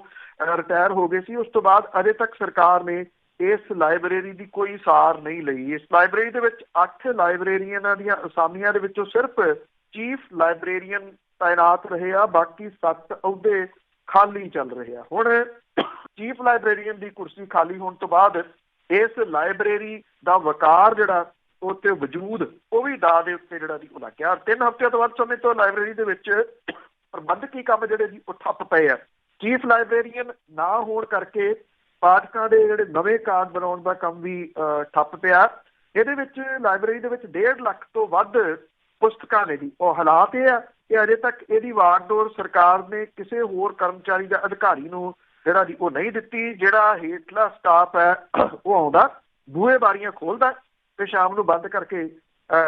Speaker 2: ਰਿਟਾਇਰ ਹੋ ਗਏ ਸੀ, ਉਸ ਤੋਂ ਬਾਅਦ ਅਜੇ ਤੱਕ ਸਰਕਾਰ ਨੇ ਇਸ ਲਾਇਬ੍ਰੇਰੀ ਦੀ ਕੋਈ ਸਾਰ ਨਹੀਂ ਲਈ। ਇਸ ਲਾਇਬ੍ਰੇਰੀ ਦੇ ਵਿੱਚ 8 ਲਾਇਬ੍ਰੇਰੀਅਨਾਂ ਦੀਆਂ ਅਸਾਮੀਆਂ ਦੇ ਵਿੱਚੋਂ ਸਿਰਫ ਚੀਫ ਲਾਇਬ੍ਰੇਰੀਅਨ ਤਾਇਨਾਤ ਰਹੇ ਆ, ਬਾਕੀ 7 ਅਹੁਦੇ ਖਾਲੀ ਚੱਲ ਰਹੇ ਆ। ਹੁਣ ਚੀਫ ਲਾਇਬ੍ਰੇਰੀਅਨ ਦੀ ਕੁਰਸੀ ਖਾਲੀ ਹੋਣ ਤੋਂ ਬਾਅਦ ਇਸ ਲਾਇਬ੍ਰੇਰੀ ਦਾ ਵਕਾਰ ਜਿਹੜਾ ਉਹ ਤੇ ਵਜੂਦ ਉਹ ਵੀ ਦਾਅ ਦੇ ਉੱਤੇ ਜਿਹੜਾ ਦੀ ਉਹ ਲੱਗ ਗਿਆ। 3 ਹਫ਼ਤਿਆਂ ਤੋਂ ਵੱਧ ਸਮੇਂ ਤੋਂ ਲਾਇਬ੍ਰੇਰੀ ਦੇ ਵਿੱਚ ਪ੍ਰਬੰਧਕੀ ਕੰਮ ਜਿਹੜੇ ਜੀ ਉਹ ਠੱਪ ਪਏ ਆ। ਚੀਫ ਲਾਇਬ੍ਰੇਰੀਅਨ ਨਾ ਹੋਣ ਕਰਕੇ ਪਾਠਕਾਂ ਦੇ ਜਿਹੜੇ ਨਵੇਂ ਕਾਰਡ ਬਣਾਉਣ ਦਾ ਕੰਮ ਵੀ ਠੱਪ ਪਿਆ। ਇਹਦੇ ਵਿੱਚ ਲਾਇਬ੍ਰੇਰੀ ਦੇ ਵਿੱਚ 1.5 ਲੱਖ ਤੋਂ ਵੱਧ ਪੁਸਤਕਾਂ ਨੇ ਜੀ। ਉਹ ਹਾਲਾਤ ਇਹ ਆ ਕਿ ਅਜੇ ਤੱਕ ਇਹਦੀ ਵਾਗਡੋਰ ਸਰਕਾਰ ਨੇ ਕਿਸੇ ਹੋਰ ਕਰਮਚਾਰੀ ਜਾਂ ਅਧਿਕਾਰੀ ਨੂੰ ਜਿਹੜਾ ਦੀ ਉਹ ਨਹੀਂ ਦਿੱਤੀ। ਜਿਹੜਾ ਹੇਠਲਾ ਸਟਾਫ ਹੈ ਉਹ ਆਉਂਦਾ, ਬੂਹੇ ਬਾਰੀਆਂ ਖੋਲ੍ਹਦਾ ਤੇ ਸ਼ਾਮ ਨੂੰ ਬੰਦ ਕਰਕੇ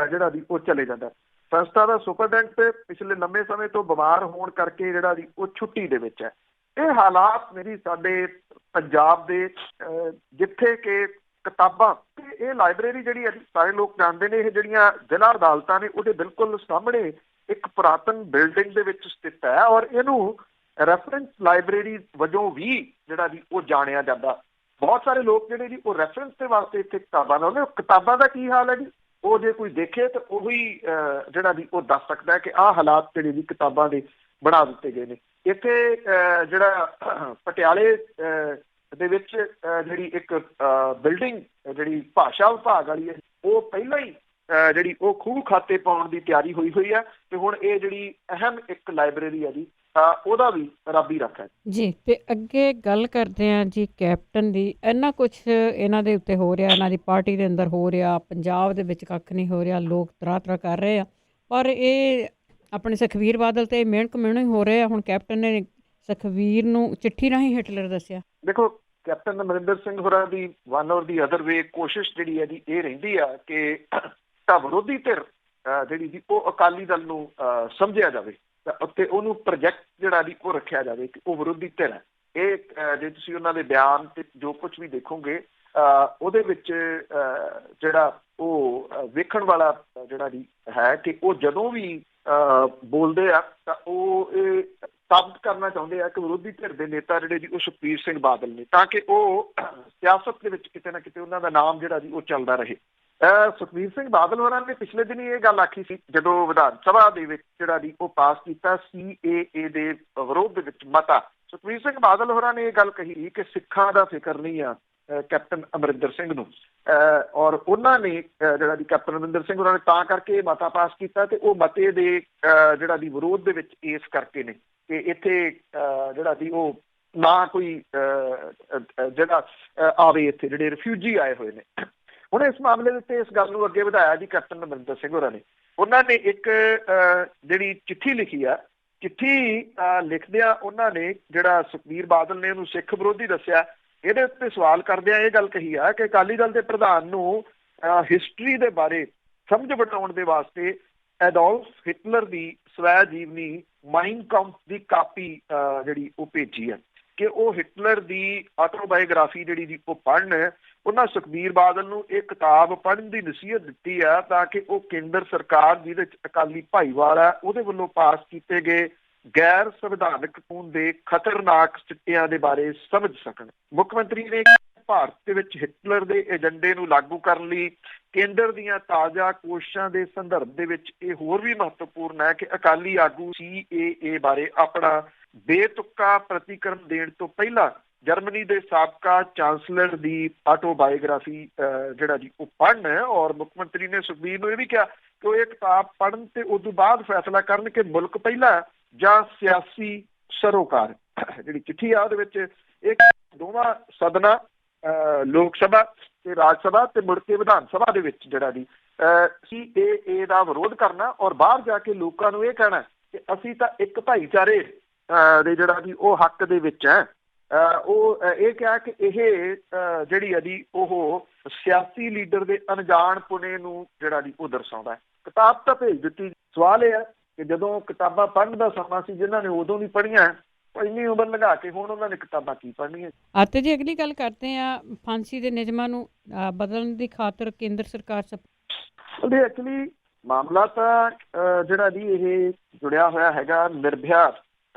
Speaker 2: ਜਿਹੜਾ ਦੀ ਉਹ ਚਲੇ ਜਾਂਦਾ। ਸੰਸਥਾ ਦਾ ਸੁਪਰਡੈਂਟ ਪਿਛਲੇ ਲੰਮੇ ਸਮੇਂ ਤੋਂ ਬਿਮਾਰ ਹੋਣ ਕਰਕੇ ਜਿਹੜਾ ਦੀ ਉਹ ਛੁੱਟੀ ਦੇ ਵਿੱਚ ਹੈ। ਇਹ ਹਾਲਾਤ ਮੇਰੀ ਸਾਡੇ ਪੰਜਾਬ ਦੇ ਜਿੱਥੇ ਕਿ ਕਿਤਾਬਾਂ ਇਹ ਲਾਇਬ੍ਰੇਰੀ ਜਿਹੜੀ ਹੈ ਸਾਰੇ ਲੋਕ ਜਾਣਦੇ ਨੇ, ਇਹ ਜਿਹੜੀਆਂ ਜ਼ਿਲ੍ਹਾ ਅਦਾਲਤਾਂ ਨੇ ਉਹਦੇ ਬਿਲਕੁਲ ਸਾਹਮਣੇ ਇੱਕ ਪੁਰਾਤਨ ਬਿਲਡਿੰਗ ਦੇ ਵਿੱਚ ਸਥਿਤ ਹੈ ਔਰ ਇਹਨੂੰ ਰੈਫਰੈਂਸ ਲਾਇਬ੍ਰੇਰੀ ਵਜੋਂ ਵੀ ਜਿਹੜਾ ਜੀ ਉਹ ਜਾਣਿਆ ਜਾਂਦਾ। ਬਹੁਤ ਸਾਰੇ ਲੋਕ ਜਿਹੜੇ ਜੀ ਉਹ ਰੈਫਰੈਂਸ ਦੇ ਵਾਸਤੇ ਇੱਥੇ ਕਿਤਾਬਾਂ ਲਾਉਂਦੇ। ਕਿਤਾਬਾਂ ਦਾ ਕੀ ਹਾਲ ਹੈ ਜੀ, ਉਹ ਜੇ ਕੋਈ ਦੇਖੇ ਤਾਂ ਉਹੀ ਜਿਹੜਾ ਜੀ ਉਹ ਦੱਸ ਸਕਦਾ ਹੈ ਕਿ ਆਹ ਹਾਲਾਤ ਜਿਹੜੇ ਜੀ ਕਿਤਾਬਾਂ ਦੇ ਬਣਾ ਦਿੱਤੇ ਗਏ ਨੇ। ਇੱਥੇ ਜਿਹੜਾ ਪਟਿਆਲੇ ਦੇ ਵਿੱਚ ਜਿਹੜੀ ਇੱਕ ਬਿਲਡਿੰਗ ਜਿਹੜੀ ਭਾਸ਼ਾ ਵਿਭਾਗ ਵਾਲੀ ਹੈ ਉਹ ਪਹਿਲਾਂ ਹੀ ਜਿਹੜੀ ਉਹ ਖੂਹ ਖਾਤੇ ਪਾਉਣ ਦੀ ਤਿਆਰੀ ਹੋਈ ਹੈ ਤੇ ਹੁਣ ਇਹ ਜਿਹੜੀ ਅਹਿਮ ਇੱਕ ਲਾਇਬ੍ਰੇਰੀ ਹੈ ਜੀ ਉਹਦਾ ਵੀ ਰੱਬ ਹੀ ਰੱਖਾ
Speaker 1: ਜੀ। ਤੇ ਅੱਗੇ ਗੱਲ ਕਰਦੇ ਹਾਂ ਜੀ ਕੈਪਟਨ ਦੀ। ਇੰਨਾ ਕੁਛ ਇਹਨਾਂ ਦੇ ਉੱਤੇ ਹੋ ਰਿਹਾ, ਇਹਨਾਂ ਦੀ ਪਾਰਟੀ ਦੇ ਅੰਦਰ ਹੋ ਰਿਹਾ, ਪੰਜਾਬ ਦੇ ਵਿੱਚ ਕੱਖ ਨਹੀਂ ਹੋ ਰਿਹਾ, ਲੋਕ ਤਰ੍ਹਾਂ ਕਰ ਰਹੇ ਆ, ਪਰ ਇਹ ਆਪਣੇ ਸੁਖਬੀਰ ਬਾਦਲ ਤੇ ਮਿਹਣਕ ਹੀ ਹੋ ਰਹੇ ਆ। ਹੁਣ ਕੈਪਟਨ ਨੇ ਸੁਖਬੀਰ ਨੂੰ ਚਿੱਠੀ ਰਾਹੀਂ ਹਿਟਲਰ ਦੱਸਿਆ।
Speaker 2: ਦੇਖੋ ਕੈਪਟਨ ਅਮਰਿੰਦਰ ਸਿੰਘ ਹੋਰਾਂ ਦੀ ਵਨ ਔਰ ਦੀ ਅਦਰ ਵੇ ਕੋਸ਼ਿਸ਼ ਜਿਹੜੀ ਹੈ ਜੀ ਇਹ ਰਹਿੰਦੀ ਆ ਕਿ ਤਾਂ ਵਿਰੋਧੀ ਧਿਰ ਜਿਹੜੀ ਜੀ ਉਹ ਅਕਾਲੀ ਦਲ ਨੂੰ ਸਮਝਿਆ ਜਾਵੇ ਤਾਂ ਉੱਤੇ ਉਹਨੂੰ ਪ੍ਰੋਜੈਕਟ ਜਿਹੜਾ ਜੀ ਉਹ ਰੱਖਿਆ ਜਾਵੇ ਕਿ ਉਹ ਵਿਰੋਧੀ ਧਿਰ ਹੈ। ਇਹ ਜੇ ਤੁਸੀਂ ਉਹਨਾਂ ਦੇ ਬਿਆਨ ਤੇ ਜੋ ਕੁਛ ਵੀ ਦੇਖੋਗੇ ਉਹਦੇ ਵਿੱਚ ਜਿਹੜਾ ਉਹ ਵੇਖਣ ਵਾਲਾ ਜਿਹੜਾ ਜੀ ਹੈ ਕਿ ਉਹ ਜਦੋਂ ਵੀ ਬੋਲਦੇ ਆ ਤਾਂ ਉਹ ਇਹ ਸਾਬਤ ਕਰਨਾ ਚਾਹੁੰਦੇ ਆ ਕਿ ਵਿਰੋਧੀ ਧਿਰ ਦੇ ਨੇਤਾ ਜਿਹੜੇ ਜੀ ਉਹ ਸੁਖਬੀਰ ਸਿੰਘ ਬਾਦਲ ਨੇ, ਤਾਂ ਕਿ ਉਹ ਸਿਆਸਤ ਦੇ ਵਿੱਚ ਕਿਤੇ ਨਾ ਕਿਤੇ ਉਹਨਾਂ ਦਾ ਨਾਮ ਜਿਹੜਾ ਜੀ ਉਹ ਚੱਲਦਾ ਰਹੇ। ਸੁਖਬੀਰ ਸਿੰਘ ਬਾਦਲ ਹੋਰਾਂ ਨੇ ਪਿਛਲੇ ਦਿਨੀ ਇਹ ਗੱਲ ਆਖੀ ਸੀ ਜਦੋਂ ਵਿਧਾਨ ਸਭਾ ਦੇ ਵਿੱਚ ਜਿਹੜਾ ਜੀ ਉਹ ਪਾਸ ਕੀਤਾ CAA ਦੇ ਵਿਰੋਧ ਦੇ ਵਿੱਚ ਮਤਾ। ਸੁਖਬੀਰ ਸਿੰਘ ਬਾਦਲ ਹੋਰਾਂ ਨੇ ਇਹ ਗੱਲ ਕਹੀ ਕਿ ਸਿੱਖਾਂ ਦਾ ਫਿਕਰ ਨਹੀਂ ਆ ਕੈਪਟਨ ਅਮਰਿੰਦਰ ਸਿੰਘ ਨੂੰ, ਔਰ ਉਹਨਾਂ ਨੇ ਜਿਹੜਾ ਜੀ ਕੈਪਟਨ ਅਮਰਿੰਦਰ ਸਿੰਘ ਉਹਨਾਂ ਨੇ ਤਾਂ ਕਰਕੇ ਇਹ ਮਤਾ ਪਾਸ ਕੀਤਾ ਤੇ ਉਹ ਮਤੇ ਦੇ ਜਿਹੜਾ ਦੀ ਵਿਰੋਧ ਦੇ ਵਿੱਚ ਇਸ ਕਰਕੇ ਨੇ ਕਿ ਇੱਥੇ ਜਿਹੜਾ ਦੀ ਉਹ ਨਾ ਕੋਈ ਜਿਹੜਾ ਆਵੇ ਇੱਥੇ ਜਿਹੜੇ ਰਿਫਿਊਜੀ ਆਏ ਹੋਏ ਨੇ। ਹੁਣ ਇਸ ਮਾਮਲੇ ਦੇ ਉੱਤੇ ਇਸ ਗੱਲ ਨੂੰ ਅੱਗੇ ਵਧਾਇਆ ਜੀ ਕੈਪਟਨ ਅਮਰਿੰਦਰ ਸਿੰਘ ਹੋਰਾਂ ਨੇ। ਉਹਨਾਂ ਨੇ ਇੱਕ ਜਿਹੜੀ ਚਿੱਠੀ ਲਿਖੀ ਆ, ਚਿੱਠੀ ਲਿਖਦਿਆਂ ਉਹਨਾਂ ਨੇ ਜਿਹੜਾ ਸੁਖਬੀਰ ਬਾਦਲ ਨੇ ਉਹਨੂੰ ਸਿੱਖ ਵਿਰੋਧੀ ਦੱਸਿਆ। ਇਹਦੇ ਉੱਤੇ ਸਵਾਲ ਕਰਦਿਆਂ ਇਹ ਗੱਲ ਕਹੀ ਆ ਕਿ ਅਕਾਲੀ ਦਲ ਦੇ ਪ੍ਰਧਾਨ ਨੂੰ ਹਿਸਟਰੀ ਦੇ ਬਾਰੇ ਸਮਝ ਬਿਠਾਉਣ ਦੇ ਵਾਸਤੇ ਐਡੋਲਫ ਹਿਟਲਰ ਦੀ ਸਵੈ ਜੀਵਨੀ ਮਾਈਨ ਕਾਂਫ ਦੀ ਕਾਪੀ ਜਿਹੜੀ ਉਹ ਭੇਜੀ ਹੈ ਕਿ ਉਹ ਹਿਟਲਰ ਦੀ ਆਟੋਬਾਇਓਗ੍ਰਾਫੀ ਜਿਹੜੀ ਦੀ ਉਹ ਪੜ੍ਹਨ। ਉਹਨਾਂ ਸੁਖਬੀਰ ਬਾਦਲ ਨੂੰ ਇਹ ਕਿਤਾਬ ਪੜ੍ਹਨ ਦੀ ਨਸੀਹਤ ਦਿੱਤੀ ਆ ਤਾਂ ਕਿ ਉਹ ਕੇਂਦਰ ਸਰਕਾਰ ਜਿਹਦੇ ਵਿੱਚ ਅਕਾਲੀ ਭਾਈਵਾਲ ਹੈ ਉਹਦੇ ਵੱਲੋਂ ਪਾਸ ਕੀਤੇ ਗਏ ਗੈਰ ਸੰਵਿਧਾਨਕ ਕਾਨੂੰਨ ਦੇ ਖਤਰਨਾਕ ਸਿੱਟਿਆਂ ਦੇ ਬਾਰੇ ਸਮਝ ਸਕਣ। ਮੁੱਖ ਮੰਤਰੀ ਨੇ ਭਾਰਤ ਦੇ ਵਿੱਚ ਹਿਟਲਰ ਦੇ ਏਜੰਡੇ ਨੂੰ ਲਾਗੂ ਕਰਨ ਲਈ ਕੇਂਦਰ ਦੀਆਂ ਤਾਜ਼ਾ ਕੋਸ਼ਿਸ਼ਾਂ ਦੇ ਸੰਦਰਭ ਦੇ ਵਿੱਚ ਇਹ ਹੋਰ ਵੀ ਮਹੱਤਵਪੂਰਨ ਹੈ ਕਿ ਅਕਾਲੀ ਆਗੂ CAA ਬਾਰੇ ਆਪਣਾ ਬੇਤੁਕਾ ਪ੍ਰਤੀਕਰਮ ਦੇਣ ਤੋਂ ਪਹਿਲਾਂ ਜਰਮਨੀ ਦੇ ਸਾਬਕਾ ਚਾਂਸਲਰ ਦੀ ਆਟੋਬਾਇਓਗ੍ਰਾਫੀ ਜਿਹੜਾ ਜੀ ਉਹ ਪੜ੍ਹਨ। ਔਰ ਮੁੱਖ ਮੰਤਰੀ ਨੇ ਸੁਖਬੀਰ ਨੂੰ ਇਹ ਵੀ ਕਿਹਾ ਕਿ ਉਹ ਇਹ ਕਿਤਾਬ ਪੜ੍ਹਨ ਤੇ ਉਸ ਤੋਂ ਬਾਅਦ ਫੈਸਲਾ ਕਰਨ ਕਿ ਮੁਲਕ ਪਹਿਲਾਂ ਜਾਂ ਸਿਆਸੀ ਸਰੋਕਾਰ। ਜਿਹੜੀ ਚਿੱਠੀ ਆ ਉਹਦੇ ਵਿੱਚ ਇੱਕ ਦੋਵਾਂ ਸਦਨਾਂ ਲੋਕ ਸਭਾ ਤੇ ਰਾਜ ਸਭਾ ਤੇ ਮੁੜ ਕੇ ਵਿਧਾਨ ਸਭਾ ਦੇ ਵਿੱਚ ਜਿਹੜਾ ਜੀ CAA ਦਾ ਵਿਰੋਧ ਕਰਨਾ ਔਰ ਬਾਹਰ ਜਾ ਕੇ ਲੋਕਾਂ ਨੂੰ ਇਹ ਕਹਿਣਾ ਕਿ ਅਸੀਂ ਤਾਂ ਇੱਕ ਭਾਈਚਾਰੇ ਦੇ ਜਿਹੜਾ ਜੀ ਉਹ ਹੱਕ ਦੇ ਵਿੱਚ ਹੈ। ਉਹ ਇਹ ਕਿਹਾ ਕਿ ਇਹ ਜਿਹੜੀ ਹੈ ਜੀ ਉਹ ਸਿਆਸੀ ਲੀਡਰ ਦੇ ਅਣਜਾਣ ਪੁਣੇ ਨੂੰ ਜਿਹੜਾ ਜੀ ਉਹ ਦਰਸਾਉਂਦਾ ਹੈ। ਕਿਤਾਬ ਤਾਂ ਭੇਜ ਦਿੱਤੀ। ਸਵਾਲ ਇਹ ਹੈ ਕਿ ਜਦੋਂ ਕਿਤਾਬਾਂ ਪੜ੍ਹਨ ਦਾ ਸਮਾਂ ਸੀ ਜਿਨ੍ਹਾਂ ਨੇ ਉਦੋਂ ਨਹੀਂ ਪੜ੍ਹੀਆਂ, ਇੰਨੀ ਉਮਰ ਲਗਾ ਕੇ ਹੁਣ ਉਹਨਾਂ ਨੇ ਕਿਤਾਬਾਂ ਕੀ ਪੜ੍ਹਨੀਆਂ।
Speaker 1: ਅਤੇ ਜੀ ਅਗਲੀ ਗੱਲ ਕਰਦੇ ਹਾਂ ਫਾਂਸੀ ਦੇ ਨਿਯਮਾਂ ਨੂੰ ਬਦਲਣ ਦੀ ਖਾਤਰ ਕੇਂਦਰ ਸਰਕਾਰ
Speaker 2: ਉਹਦੇ ਐਕਚੁਅਲੀ ਮਾਮਲਾ ਤਾਂ ਜਿਹੜਾ ਜੀ ਇਹ ਜੁੜਿਆ ਹੋਇਆ ਹੈਗਾ ਨਿਰਭਇਆ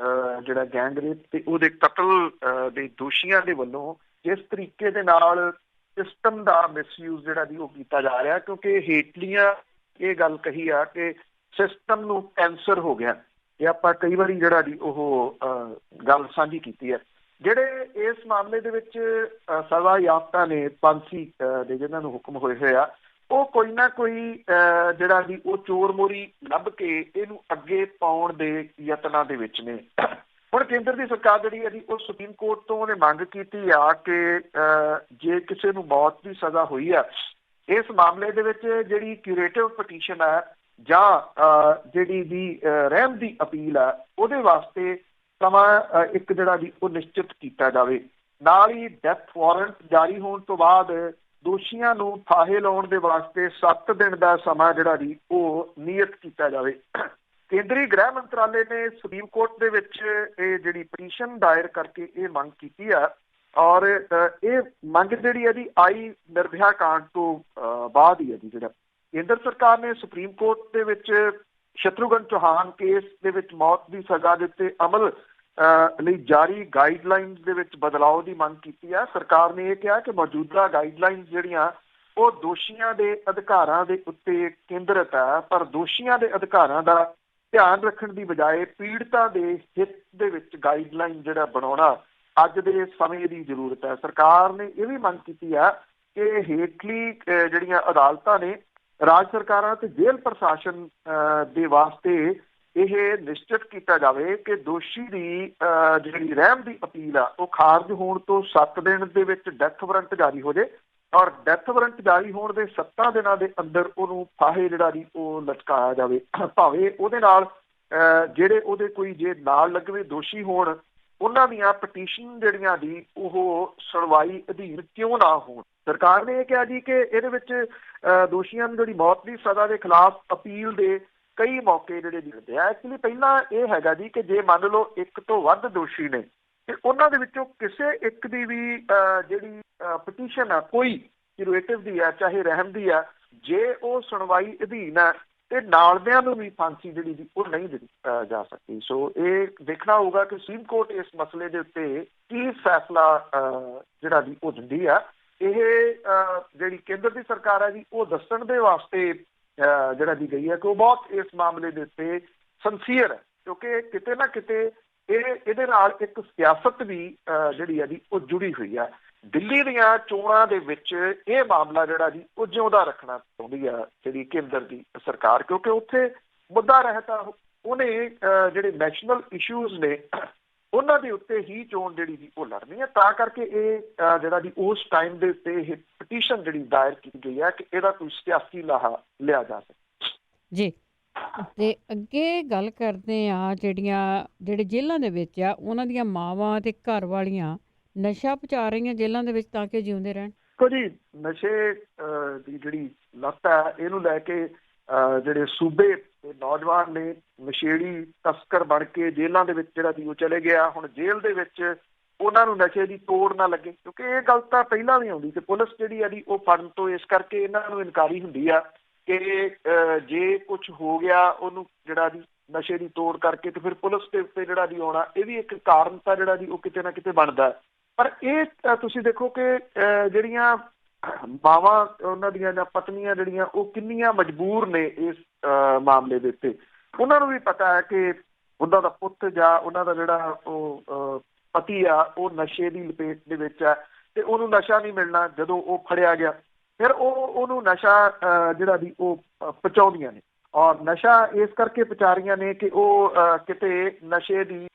Speaker 2: ਜਿਹੜਾ ਗੈਂਗਰੇਪ ਤੇ ਉਹਦੇ ਕਤਲ ਦੇ ਦੋਸ਼ੀਆਂ ਦੇ ਵੱਲੋਂ ਜਿਸ ਤਰੀਕੇ ਦੇ ਨਾਲ ਸਿਸਟਮ ਦਾ ਮਿਸਯੂਜ਼ ਜਿਹੜਾ ਜੀ ਉਹ ਕੀਤਾ ਜਾ ਰਿਹਾ, ਕਿਉਂਕਿ ਹੇਠਲੀਆਂ ਇਹ ਗੱਲ ਕਹੀ ਆ ਕਿ ਸਿਸਟਮ ਨੂੰ ਕੈਂਸਰ ਹੋ ਗਿਆ। ਇਹ ਆਪਾਂ ਕਈ ਵਾਰੀ ਜਿਹੜਾ ਜੀ ਉਹ ਗੱਲ ਸਾਂਝੀ ਕੀਤੀ ਹੈ। ਜਿਹੜੇ ਇਸ ਮਾਮਲੇ ਦੇ ਵਿੱਚ ਸਜ਼ਾ ਯਾਫਤਾ ਨੇ ਫਾਂਸੀ ਦੇ ਜਿਹਨਾਂ ਨੂੰ ਹੁਕਮ ਹੋਏ ਹੋਏ ਆ, ਉਹ ਕੋਈ ਨਾ ਕੋਈ ਜਿਹੜਾ ਜੀ ਉਹ ਚੋਰ ਮੋਰੀ ਲੱਭ ਕੇ ਇਹਨੂੰ ਅੱਗੇ ਪਾਉਣ ਦੇ ਯਤਨਾਂ ਦੇ ਵਿੱਚ ਨੇ। ਹੁਣ ਕੇਂਦਰ ਦੀ ਸਰਕਾਰ ਜਿਹੜੀ ਹੈ ਜੀ ਉਹ ਸੁਪਰੀਮ ਕੋਰਟ ਤੋਂ ਉਹਨੇ ਮੰਗ ਕੀਤੀ ਆ ਕਿ ਜੇ ਕਿਸੇ ਨੂੰ ਮੌਤ ਦੀ ਸਜ਼ਾ ਹੋਈ ਆ ਇਸ ਮਾਮਲੇ ਦੇ ਵਿੱਚ ਜਿਹੜੀ ਕਿਊਰੇਟਿਵ ਪਟੀਸ਼ਨ ਹੈ ਜਾਂ ਜਿਹੜੀ ਵੀ ਰਹਿਮ ਦੀ ਅਪੀਲ ਆ ਉਹਦੇ ਵਾਸਤੇ ਸਮਾਂ ਇੱਕ ਜਿਹੜਾ ਜੀ ਉਹ ਨਿਸ਼ਚਿਤ ਕੀਤਾ ਜਾਵੇ। ਨਾਲ ਹੀ ਡੈਥ ਵਾਰੰਟ ਜਾਰੀ ਹੋਣ ਤੋਂ ਬਾਅਦ ਦੋਸ਼ੀਆਂ ਨੂੰ ਫਾਹੇ ਲਾਉਣ ਦੇ ਵਾਸਤੇ 7 ਦਿਨ ਦਾ ਸਮਾਂ ਜਿਹੜਾ ਜੀ ਉਹ ਨਿਯਤ ਕੀਤਾ ਜਾਵੇ। ਕੇਂਦਰੀ ਗ੍ਰਹਿ ਮੰਤਰਾਲੇ ਨੇ ਸੁਪਰੀਮ ਕੋਰਟ ਦੇ ਵਿੱਚ ਇਹ ਜਿਹੜੀ ਪਟੀਸ਼ਨ ਦਾਇਰ ਕਰਕੇ ਇਹ ਮੰਗ ਕੀਤੀ ਆ ਔਰ ਇਹ ਮੰਗ ਜਿਹੜੀ ਹੈ ਜੀ ਆਈ ਨਿਰਭਇਆ ਕਾਂਡ ਤੋਂ ਬਾਅਦ ਹੀ ਹੈ ਜੀ। ਜਿਹੜਾ ਕੇਂਦਰ ਸਰਕਾਰ ਨੇ ਸੁਪਰੀਮ ਕੋਰਟ ਦੇ ਵਿੱਚ ਸ਼ਤਰੂਘਨ ਚੌਹਾਨ ਕੇਸ ਦੇ ਵਿੱਚ ਮੌਤ ਦੀ ਸਜ਼ਾ ਦੇ ਉੱਤੇ ਅਮਲ ਲਈ ਜਾਰੀ ਗਾਈਡਲਾਈਨਸ ਦੇ ਵਿੱਚ ਬਦਲਾਅ ਦੀ ਮੰਗ ਕੀਤੀ ਹੈ। ਸਰਕਾਰ ਨੇ ਇਹ ਕਿਹਾ ਕਿ ਮੌਜੂਦਾ ਗਾਈਡਲਾਈਨਸ ਜਿਹੜੀਆਂ ਉਹ ਦੋਸ਼ੀਆਂ ਦੇ ਅਧਿਕਾਰਾਂ ਦੇ ਉੱਤੇ ਕੇਂਦਰਿਤ ਹੈ, ਪਰ ਦੋਸ਼ੀਆਂ ਦੇ ਅਧਿਕਾਰਾਂ ਦਾ ਧਿਆਨ ਰੱਖਣ ਦੀ ਬਜਾਏ ਪੀੜਤਾਂ ਦੇ ਹਿੱਤ ਦੇ ਵਿੱਚ ਗਾਈਡਲਾਈਨ ਜਿਹੜਾ ਬਣਾਉਣਾ ਅੱਜ ਦੇ ਸਮੇਂ ਦੀ ਜ਼ਰੂਰਤ ਹੈ। ਸਰਕਾਰ ਨੇ ਇਹ ਵੀ ਮੰਗ ਕੀਤੀ ਹੈ ਕਿ ਹੇਠਲੀ ਜਿਹੜੀਆਂ ਅਦਾਲਤਾਂ ਨੇ ਰਾਜ ਸਰਕਾਰਾਂ ਤੇ ਜੇਲ੍ਹ ਪ੍ਰਸ਼ਾਸਨ ਦੇ ਵਾਸਤੇ ਇਹ ਨਿਸ਼ਚਿਤ ਕੀਤਾ ਜਾਵੇ ਕਿ ਦੋਸ਼ੀ ਦੀ ਜਿਹੜੀ ਰਹਿਮ ਦੀ ਅਪੀਲ ਆ ਉਹ ਖਾਰਜ ਹੋਣ ਤੋਂ 7 ਦਿਨ ਦੇ ਵਿੱਚ ਡੈਥ ਵਾਰੰਟ ਜਾਰੀ ਹੋ ਜਾਏ ਔਰ ਡੈਥ ਵਾਰੰਟ ਜਾਰੀ ਹੋਣ ਦੇ 7 ਦਿਨਾਂ ਦੇ ਅੰਦਰ ਉਹਨੂੰ ਫਾਹੇ ਜਿਹੜਾ ਜੀ ਉਹ ਲਟਕਾਇਆ ਜਾਵੇ। ਭਾਵੇਂ ਉਹਦੇ ਨਾਲ ਜਿਹੜੇ ਉਹਦੇ ਕੋਈ ਜੇ ਨਾਲ ਲੱਗਵੇਂ ਦੋਸ਼ੀ ਹੋਣ ਉਹਨਾਂ ਦੀਆਂ ਪਟੀਸ਼ਨ ਜਿਹੜੀਆਂ ਦੀ ਉਹ ਸੁਣਵਾਈ ਅਧੀਨ ਕਿਉਂ ਨਾ ਹੋਣ। ਸਰਕਾਰ ਨੇ ਇਹ ਕਿਹਾ ਜੀ ਕਿ ਇਹਦੇ ਵਿੱਚ ਦੋਸ਼ੀਆਂ ਨੂੰ ਜਿਹੜੀ ਮੌਤ ਦੀ ਸਜ਼ਾ ਦੇ ਖਿਲਾਫ ਅਪੀਲ ਦੇ ਕਈ ਮੌਕੇ ਜਿਹੜੇ ਦਿੰਦੇ ਆ। ਐਕਚੁਅਲੀ ਪਹਿਲਾਂ ਇਹ ਹੈਗਾ ਜੀ ਕਿ ਜੇ ਮੰਨ ਲਓ ਇੱਕ ਤੋਂ ਵੱਧ ਦੋਸ਼ੀ ਨੇ ਤੇ ਉਹਨਾਂ ਦੇ ਵਿੱਚੋਂ ਕਿਸੇ ਇੱਕ ਦੀ ਵੀ ਜਿਹੜੀ ਪਟੀਸ਼ਨ ਆ ਕੋਈ ਕਿਊਰੇਟਿਵ ਦੀ ਆ ਚਾਹੇ ਰਹਿਮ ਦੀ ਆ, ਜੇ ਉਹ ਸੁਣਵਾਈ ਅਧੀਨ ਆ ਤੇ ਨਾਲਦਿਆਂ ਨੂੰ ਵੀ ਫਾਂਸੀ ਜਿਹੜੀ ਦੀ ਉਹ ਨਹੀਂ ਦਿੱਤੀ ਜਾ ਸਕਦੀ। ਸੋ ਇਹ ਦੇਖਣਾ ਹੋਊਗਾ ਕਿ ਸੁਪਰੀਮ ਕੋਰਟ ਇਸ ਮਸਲੇ ਦੇ ਉੱਤੇ ਕੀ ਫੈਸਲਾ ਜਿਹੜਾ ਦੀ ਉਹ ਦਿੰਦੀ ਆ। ਇਹ ਜਿਹੜੀ ਕੇਂਦਰ ਦੀ ਸਰਕਾਰ ਹੈ ਜੀ ਉਹ ਦੱਸਣ ਦੇ ਵਾਸਤੇ ਜਿਹੜਾ ਦੀ ਗਈ ਹੈ ਕਿ ਉਹ ਬਹੁਤ ਇਸ ਮਾਮਲੇ ਦੇ ਉੱਤੇ ਸੰਸੀਅਰ ਹੈ, ਕਿਉਂਕਿ ਕਿਤੇ ਨਾ ਕਿਤੇ ਇਹਦੇ ਨਾਲ ਇੱਕ ਸਿਆਸਤ ਵੀ ਜਿਹੜੀ ਹੈ ਜੀ ਉਹ ਜੁੜੀ ਹੋਈ ਆ। ਦਿੱਲੀ ਦੀਆਂ ਚੋਣਾਂ ਦੇ ਵਿੱਚ ਇਹ ਮਾਮਲਾ ਜਿਹੜਾ ਜੀ ਉਹ ਜਿਉਂਦਾ ਰੱਖਣਾ ਚਾਹੁੰਦੀ ਆ ਜਿਹੜੀ ਕੇਂਦਰ ਦੀ ਸਰਕਾਰ, ਕਿਉਂਕਿ ਉੱਥੇ ਮੁੱਦਾ ਰਹਿਤਾ ਉਹਨੇ ਜਿਹੜੇ ਨੈਸ਼ਨਲ ਇਸ਼ੂਜ਼ ਨੇ ਉਹਨਾਂ ਦੇ ਉੱਤੇ ਹੀ ਚੋਣ ਜਿਹੜੀ ਦੀ ਉਹ ਲੜਨੀ ਹੈ। ਤਾਂ ਕਰਕੇ ਇਹ ਜਿਹੜਾ ਦੀ ਉਸ ਟਾਈਮ ਦੇ ਉੱਤੇ ਇਹ ਪਟੀਸ਼ਨ ਜਿਹੜੀ ਦਾਇਰ ਕੀਤੀ ਗਈ ਹੈ ਕਿ ਇਹਦਾ ਕੋਈ ਸਿਆਸੀ ਲਾਹਾ ਲਿਆ ਜਾ ਸਕੇ
Speaker 1: ਜੀ। ਤੇ ਅੱਗੇ ਗੱਲ ਕਰਦੇ ਆ ਜਿਹੜੇ ਜੇਲ੍ਹਾਂ ਦੇ ਵਿੱਚ ਆ ਉਹਨਾਂ ਦੀਆਂ ਮਾਵਾਂ ਤੇ ਘਰ ਵਾਲੀਆਂ ਨਸ਼ਾ ਪਹੁੰਚਾ ਰਹੀਆਂ ਜੇਲ੍ਹਾਂ ਦੇ ਵਿੱਚ ਤਾਂ ਕਿ ਜਿਉਂਦੇ ਰਹਿਣ।
Speaker 2: ਦੇਖੋ ਜੀ, ਨਸ਼ੇ ਦੀ ਜਿਹੜੀ ਲੱਤ ਹੈ ਇਹਨੂੰ ਲੈ ਕੇ ਜਿਹੜੇ ਸੂਬੇ ਦੇ ਨੌਜਵਾਨ ਨੇ ਨਸ਼ੇੜੀ ਤਸਕਰ ਬਣ ਕੇ ਜੇਲ੍ਹਾਂ ਦੇ ਵਿੱਚ ਜਿਹੜਾ ਦੀ ਉਹ ਚਲੇ ਗਿਆ। ਹੁਣ ਜੇਲ੍ਹ ਦੇ ਵਿੱਚ ਉਹਨਾਂ ਨੂੰ ਨਸ਼ੇ ਦੀ ਤੋੜ ਨਾ ਲੱਗੇ, ਕਿਉਂਕਿ ਇਹ ਗੱਲ ਤਾਂ ਪਹਿਲਾਂ ਵੀ ਆਉਂਦੀ ਤੇ ਪੁਲਿਸ ਜਿਹੜੀ ਆ ਜੀ ਉਹ ਫੜਨ ਤੋਂ ਇਸ ਕਰਕੇ ਇਹਨਾਂ ਨੂੰ ਇਨਕਾਰੀ ਹੁੰਦੀ ਆ ਕਿ ਜੇ ਕੁਝ ਹੋ ਗਿਆ ਉਹਨੂੰ ਜਿਹੜਾ ਦੀ ਨਸ਼ੇ ਦੀ ਤੋੜ ਕਰਕੇ ਤੇ ਫਿਰ ਪੁਲਿਸ ਦੇ ਉੱਤੇ ਜਿਹੜਾ ਦੀ ਆਉਣਾ ਇਹ ਵੀ ਇੱਕ ਕਾਰਨ ਤਾਂ ਜਿਹੜਾ ਦੀ ਉਹ ਕਿਤੇ ਨਾ ਕਿਤੇ ਬਣਦਾ। ਪਰ ਇਹ ਤੁਸੀਂ ਦੇਖੋ ਕਿ ਜਿਹੜੀਆਂ ਮਾਵਾਂ ਉਹਨਾਂ ਦੀਆਂ ਜਾਂ ਪਤਨੀਆਂ ਜਿਹੜੀਆਂ ਉਹ ਕਿੰਨੀਆਂ ਮਜਬੂਰ ਨੇ ਇਸ ਮਾਮਲੇ ਦੇ ਉੱਤੇ। ਉਹਨਾਂ ਨੂੰ ਵੀ ਪਤਾ ਹੈ ਕਿ ਉਹਨਾਂ ਦਾ ਪੁੱਤ ਜਾਂ ਉਹਨਾਂ ਦਾ ਜਿਹੜਾ ਉਹ ਪਤੀ ਆ ਉਹ ਨਸ਼ੇ ਦੀ ਲਪੇਟ ਦੇ ਵਿੱਚ ਹੈ ਤੇ ਉਹਨੂੰ ਨਸ਼ਾ ਨਹੀਂ ਮਿਲਣਾ। ਜਦੋਂ ਉਹ ਫੜਿਆ ਗਿਆ ਫਿਰ ਉਹਨੂੰ ਨਸ਼ਾ ਜਿਹੜਾ ਦੀ ਉਹ ਪਹੁੰਚਾਉਂਦੀਆਂ ਨੇ, ਔਰ ਨਸ਼ਾ ਇਸ ਕਰਕੇ ਪਹੁੰਚਾ ਰਹੀਆਂ ਨੇ ਕਿ ਉਹ ਕਿਤੇ ਨਸ਼ੇ ਦੀ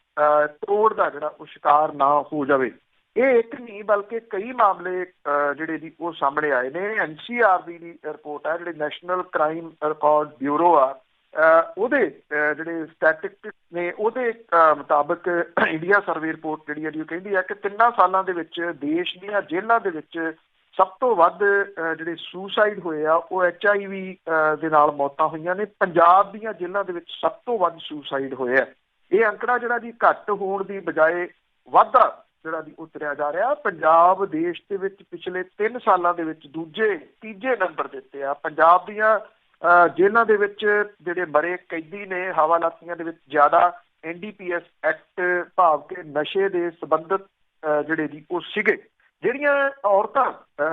Speaker 2: ਤੋੜ ਦਾ ਜਿਹੜਾ ਉਹ ਸ਼ਿਕਾਰ ਨਾ ਹੋ ਜਾਵੇ। ਇਹ ਇੱਕ ਨਹੀਂ ਬਲਕਿ ਕਈ ਮਾਮਲੇ ਜਿਹੜੇ ਦੀ ਉਹ ਸਾਹਮਣੇ ਆਏ ਨੇ। NCR ਦੀ ਰਿਪੋਰਟ ਹੈ, ਜਿਹੜੇ ਨੈਸ਼ਨਲ ਕ੍ਰਾਈਮ ਰਿਕਾਰਡ ਬਿਊਰੋ ਆ, ਉਹਦੇ ਜਿਹੜੇ ਸਟੈਟਿਸਟਿਕਸ ਨੇ ਉਹਦੇ ਮੁਤਾਬਕ ਇੰਡੀਆ ਸਰਵੇ ਰਿਪੋਰਟ ਜਿਹੜੀ ਹੈ ਉਹ ਕਹਿੰਦੀ ਹੈ ਕਿ 3 ਸਾਲਾਂ ਦੇ ਵਿੱਚ ਦੇਸ਼ ਦੀਆਂ ਜੇਲ੍ਹਾਂ ਦੇ ਵਿੱਚ ਸਭ ਤੋਂ ਵੱਧ ਜਿਹੜੇ ਸੁਸਾਈਡ ਹੋਏ ਆ ਉਹ HIV ਦੇ ਨਾਲ ਮੌਤਾਂ ਹੋਈਆਂ ਨੇ। ਪੰਜਾਬ ਦੀਆਂ ਜੇਲ੍ਹਾਂ ਦੇ ਵਿੱਚ ਸਭ ਤੋਂ ਵੱਧ ਸੁਸਾਈਡ ਹੋਏ ਆ। ਇਹ ਅੰਕੜਾ ਜਿਹੜਾ ਜੀ ਘੱਟ ਹੋਣ ਦੀ ਬਜਾਏ ਵਾਧਾ ਜਿਹੜਾ ਦੀ ਉਤਰਿਆ ਜਾ ਰਿਹਾ। ਪੰਜਾਬ ਦੇਸ਼ ਦੇ ਵਿੱਚ ਪਿਛਲੇ 3 ਸਾਲਾਂ ਦੇ ਵਿੱਚ ਤੀਜੇ ਨੰਬਰ ਦਿੱਤੇ ਆ। ਪੰਜਾਬ ਦੀਆਂ ਜੇਲ੍ਹਾਂ ਦੇ ਵਿੱਚ ਜਿਹੜੇ ਬੜੇ ਕੈਦੀ ਨੇ ਹਵਾਲਾਤੀਆਂ ਦੇ ਵਿੱਚ ਜ਼ਿਆਦਾ NDPS ਐਕਟ ਭਾਵ ਕਿ ਨਸ਼ੇ ਦੇ ਸੰਬੰਧਿਤ ਜਿਹੜੇ ਦੀ ਉਹ ਸੀਗੇ। ਜਿਹੜੀਆਂ ਔਰਤਾਂ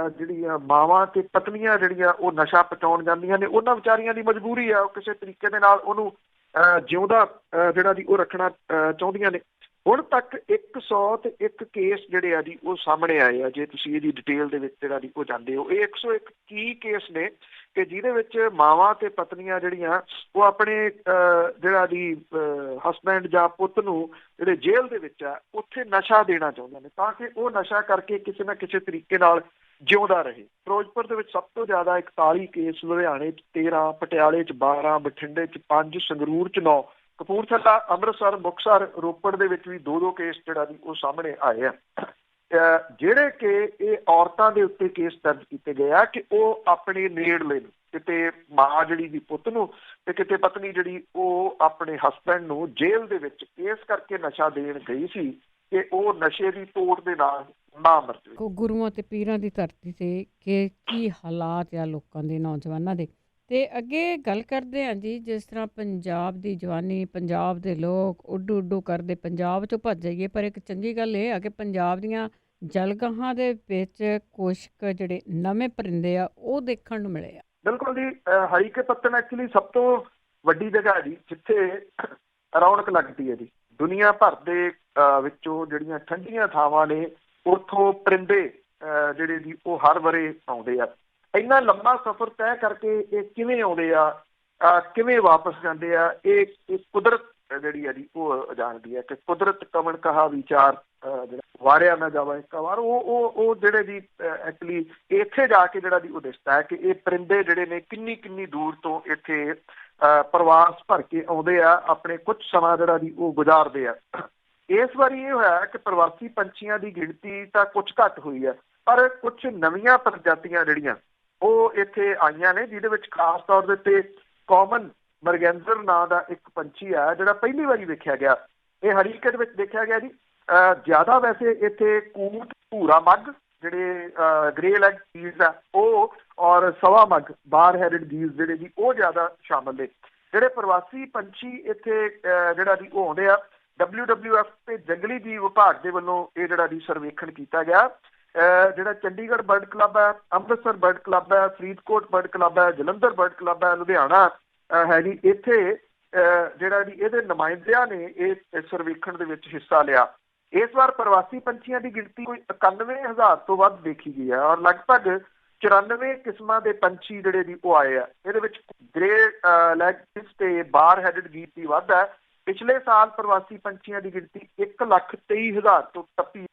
Speaker 2: ਜਿਹੜੀਆਂ ਮਾਵਾਂ ਤੇ ਪਤਨੀਆਂ ਜਿਹੜੀਆਂ ਉਹ ਨਸ਼ਾ ਪਹੁੰਚਾਉਣ ਜਾਂਦੀਆਂ ਨੇ ਉਹਨਾਂ ਵਿਚਾਰੀਆਂ ਦੀ ਮਜਬੂਰੀ ਆ, ਉਹ ਕਿਸੇ ਤਰੀਕੇ ਦੇ ਨਾਲ ਉਹਨੂੰ ਜਿਉਂਦਾ ਜਿਹੜਾ ਦੀ ਉਹ ਰੱਖਣਾ ਚਾਹੁੰਦੀਆਂ ਨੇ। ਹੁਣ ਤੱਕ 101 ਕੇਸ ਜਿਹੜੇ ਆ ਜੀ ਉਹ ਸਾਹਮਣੇ ਆਏ ਆ। ਜੇ ਤੁਸੀਂ ਇਹਦੀ ਡਿਟੇਲ ਦੇ ਵਿੱਚ ਜਿਹੜਾ ਦੀ ਉਹ ਜਾਂਦੇ ਹੋ, ਇਹ 101 ਕੀ ਕੇਸ ਨੇ ਕਿ ਜਿਹਦੇ ਵਿੱਚ ਮਾਵਾਂ ਤੇ ਪਤਨੀਆਂ ਜਿਹੜੀਆਂ ਉਹ ਆਪਣੇ ਜਿਹੜਾ ਦੀ ਹਸਬੈਂਡ ਜਾਂ ਪੁੱਤ ਨੂੰ ਜਿਹੜੇ ਜੇਲ੍ਹ ਦੇ ਵਿੱਚ ਆ ਉੱਥੇ ਨਸ਼ਾ ਦੇਣਾ ਚਾਹੁੰਦੇ ਨੇ ਤਾਂ ਕਿ ਉਹ ਨਸ਼ਾ ਕਰਕੇ ਕਿਸੇ ਨਾ ਕਿਸੇ ਤਰੀਕੇ ਨਾਲ ਜਿਉਂਦਾ ਰਹੇ। ਫਿਰੋਜ਼ਪੁਰ ਦੇ ਵਿੱਚ ਸਭ ਤੋਂ ਜ਼ਿਆਦਾ 41 ਕੇਸ, ਲੁਧਿਆਣੇ 'ਚ 13, ਪਟਿਆਲੇ 'ਚ 12, ਬਠਿੰਡੇ 'ਚ 5, ਸੰਗਰੂਰ 'ਚ 9, ਕਪੂਰਥਲਾ, ਅੰਮ੍ਰਿਤਸਰ, ਮੁਕਤਸਰ, ਰੋਪੜ ਦੇ ਵਿੱਚ ਵੀ 2-2 ਕੇਸ ਜਿਹੜਾ ਦੀ ਉਹ ਸਾਹਮਣੇ ਆਏ ਆ, ਜਿਹੜੇ ਕਿ ਇਹ ਔਰਤਾਂ ਦੇ ਉੱਤੇ ਕੇਸ ਦਰਜ ਕੀਤੇ ਗਏ ਆ ਕਿ ਉਹ ਆਪਣੇ ਨੇੜਲੇ ਨੂੰ ਕਿਤੇ ਮਾਂ ਜਿਹੜੀ ਦੀ ਪੁੱਤ ਨੂੰ ਤੇ ਕਿਤੇ ਪਤਨੀ ਜਿਹੜੀ ਉਹ ਆਪਣੇ ਹਸਬੈਂਡ ਨੂੰ ਜੇਲ੍ਹ ਦੇ ਵਿੱਚ ਇਸ ਕਰਕੇ ਨਸ਼ਾ ਦੇਣ ਗਈ ਸੀ ਕਿ ਉਹ ਨਸ਼ੇ ਦੀ ਤੋੜ ਦੇ ਨਾਲ ਨਾ ਮਰ ਜਾਵੇ।
Speaker 1: ਗੁਰੂਆਂ ਤੇ ਪੀਰਾਂ ਦੀ ਧਰਤੀ ਤੇ ਕਿ ਕੀ ਹਾਲਾਤ ਆ ਲੋਕਾਂ ਦੇ, ਨੌਜਵਾਨਾਂ ਦੇ। ਤੇ ਅੱਗੇ ਗੱਲ ਕਰਦੇ ਹਾਂ ਜੀ, ਜਿਸ ਤਰ੍ਹਾਂ ਪੰਜਾਬ ਦੀ ਜਵਾਨੀ, ਪੰਜਾਬ ਦੇ ਲੋਕ ਉੱਡੂ ਕਰਦੇ ਪੰਜਾਬ 'ਚੋਂ ਭੱਜ ਜਾਈਏ, ਪਰ ਇੱਕ ਚੰਗੀ ਗੱਲ ਇਹ ਆ ਕਿ ਪੰਜਾਬ ਦੀਆਂ ਜਲਗਾਹਾਂ ਦੇ ਵਿੱਚ ਕੁਛ ਕੁ ਜਿਹੜੇ ਨਵੇਂ ਪਰਿੰਦੇ ਆ ਉਹ ਦੇਖਣ ਨੂੰ ਮਿਲੇ ਆ।
Speaker 2: ਬਿਲਕੁਲ ਜੀ, ਹਰੀਕੇ ਪੱਤਣ ਐਕਚੁਅਲੀ ਸਭ ਤੋਂ ਵੱਡੀ ਜਗ੍ਹਾ ਜੀ ਜਿੱਥੇ ਰੌਣਕ ਲੱਗਦੀ ਹੈ ਜੀ। ਦੁਨੀਆ ਭਰ ਦੇ ਵਿੱਚੋਂ ਜਿਹੜੀਆਂ ਠੰਡੀਆਂ ਥਾਵਾਂ ਨੇ ਉੱਥੋਂ ਪਰਿੰਦੇ ਜਿਹੜੇ ਜੀ ਉਹ ਹਰ ਵਰੇ ਆਉਂਦੇ ਆ। ਇੰਨਾ ਲੰਬਾ ਸਫ਼ਰ ਤੈਅ ਕਰਕੇ ਇਹ ਕਿਵੇਂ ਆਉਂਦੇ ਆ, ਕਿਵੇਂ ਵਾਪਸ ਜਾਂਦੇ ਆ, ਇਹ ਕੁਦਰਤ ਜਿਹੜੀ ਆ ਜੀ ਉਹ ਜਾਣਦੀ ਹੈ ਕਿ ਕੁਦਰਤ ਕਵਣ ਕਹਾ ਵਿਚਾਰ ਜਿਹੜਾ ਵਾਰਿਆ ਨਾ ਜਾਵੇ ਇੱਕ ਵਾਰ। ਉਹ ਜਿਹੜੇ ਜੀ ਐਕਚੁਅਲੀ ਇੱਥੇ ਜਾ ਕੇ ਜਿਹੜਾ ਜੀ ਉਹ ਦਿਸਦਾ ਹੈ ਕਿ ਇਹ ਪਰਿੰਦੇ ਜਿਹੜੇ ਨੇ ਕਿੰਨੀ ਦੂਰ ਤੋਂ ਇੱਥੇ ਪ੍ਰਵਾਸ ਭਰ ਕੇ ਆਉਂਦੇ ਆ, ਆਪਣੇ ਕੁਝ ਸਮਾਂ ਜਿਹੜਾ ਜੀ ਉਹ ਗੁਜ਼ਾਰਦੇ ਆ। ਇਸ ਵਾਰੀ ਇਹ ਹੋਇਆ ਕਿ ਪ੍ਰਵਾਸੀ ਪੰਛੀਆਂ ਦੀ ਗਿਣਤੀ ਤਾਂ ਕੁਝ ਘੱਟ ਹੋਈ ਹੈ, ਪਰ ਕੁਝ ਨਵੀਆਂ ਪ੍ਰਜਾਤੀਆਂ ਜਿਹੜੀਆਂ ਉਹ ਇੱਥੇ ਆਈਆਂ ਨੇ, ਜਿਹਦੇ ਵਿੱਚ ਖਾਸ ਤੌਰ ਦੇ ਉੱਤੇ ਕਾਮਨ ਮਰਗੈਂਜ਼ਰ ਨਾਂ ਦਾ ਇੱਕ ਪੰਛੀ ਆ ਜਿਹੜਾ ਪਹਿਲੀ ਵਾਰੀ ਵੇਖਿਆ ਗਿਆ। ਇਹ ਹਰੀਕੇ ਦੇ ਵਿੱਚ ਦੇਖਿਆ ਗਿਆ ਜੀ। ਜ਼ਿਆਦਾ ਵੈਸੇ ਇੱਥੇ ਕੂਟ, ਭੂਰਾ ਮੱਗ, ਜਿਹੜੇ ਗ੍ਰੇ ਲੈਗ ਚੀਜ਼ ਆ ਉਹ, ਔਰ ਸਵਾ ਮੱਗ ਬਾਰ ਹੈਡਡ ਗੀਜ਼ ਜਿਹੜੇ ਜੀ ਉਹ ਜ਼ਿਆਦਾ ਸ਼ਾਮਲ ਨੇ। ਜਿਹੜੇ ਪ੍ਰਵਾਸੀ ਪੰਛੀ ਇੱਥੇ ਜਿਹੜਾ ਜੀ ਉਹ ਆਉਂਦੇ ਆ, WWF ਤੇ ਜੰਗਲੀ ਜੀਵ ਵਿਭਾਗ ਦੇ ਵੱਲੋਂ ਇਹ ਜਿਹੜਾ ਜੀ ਸਰਵੇਖਣ ਕੀਤਾ ਗਿਆ। ਜਿਹੜਾ ਚੰਡੀਗੜ੍ਹ ਬਰਡ ਕਲੱਬ ਹੈ, ਅੰਮ੍ਰਿਤਸਰ ਬਰਡ ਕਲੱਬ ਹੈ, ਫਰੀਦਕੋਟ ਬਰਡ ਕਲੱਬ ਹੈ, ਜਲੰਧਰ ਬਰਡ ਕਲੱਬ ਹੈ, ਲੁਧਿਆਣਾ ਹੈ ਜੀ, ਇੱਥੇ ਜਿਹੜਾ ਜੀ ਇਹਦੇ ਨੁਮਾਇੰਦਿਆਂ ਨੇ ਇਹ ਸਰਵੇਖਣ ਦੇ ਵਿੱਚ ਹਿੱਸਾ ਲਿਆ। ਇਸ ਵਾਰ ਪ੍ਰਵਾਸੀ ਪੰਛੀਆਂ ਦੀ ਗਿਣਤੀ ਕੋਈ 91,000 ਤੋਂ ਵੱਧ ਦੇਖੀ ਗਈ ਹੈ ਔਰ ਲਗਭਗ 94 ਕਿਸਮਾਂ ਦੇ ਪੰਛੀ ਜਿਹੜੇ ਜੀ ਉਹ ਆਏ ਆ। ਇਹਦੇ ਵਿੱਚ ਗ੍ਰੇ ਲੈਗਸ ਤੇ ਬਾਰ ਹੈਡਡ ਗੀਜ਼ ਦੀ ਵੱਧ ਹੈ। ਪਿਛਲੇ ਸਾਲ ਪ੍ਰਵਾਸੀ ਪੰਛੀਆਂ ਦੀ ਗਿਣਤੀ 1,23,000 ਤੋਂ ਟੱਪੀ।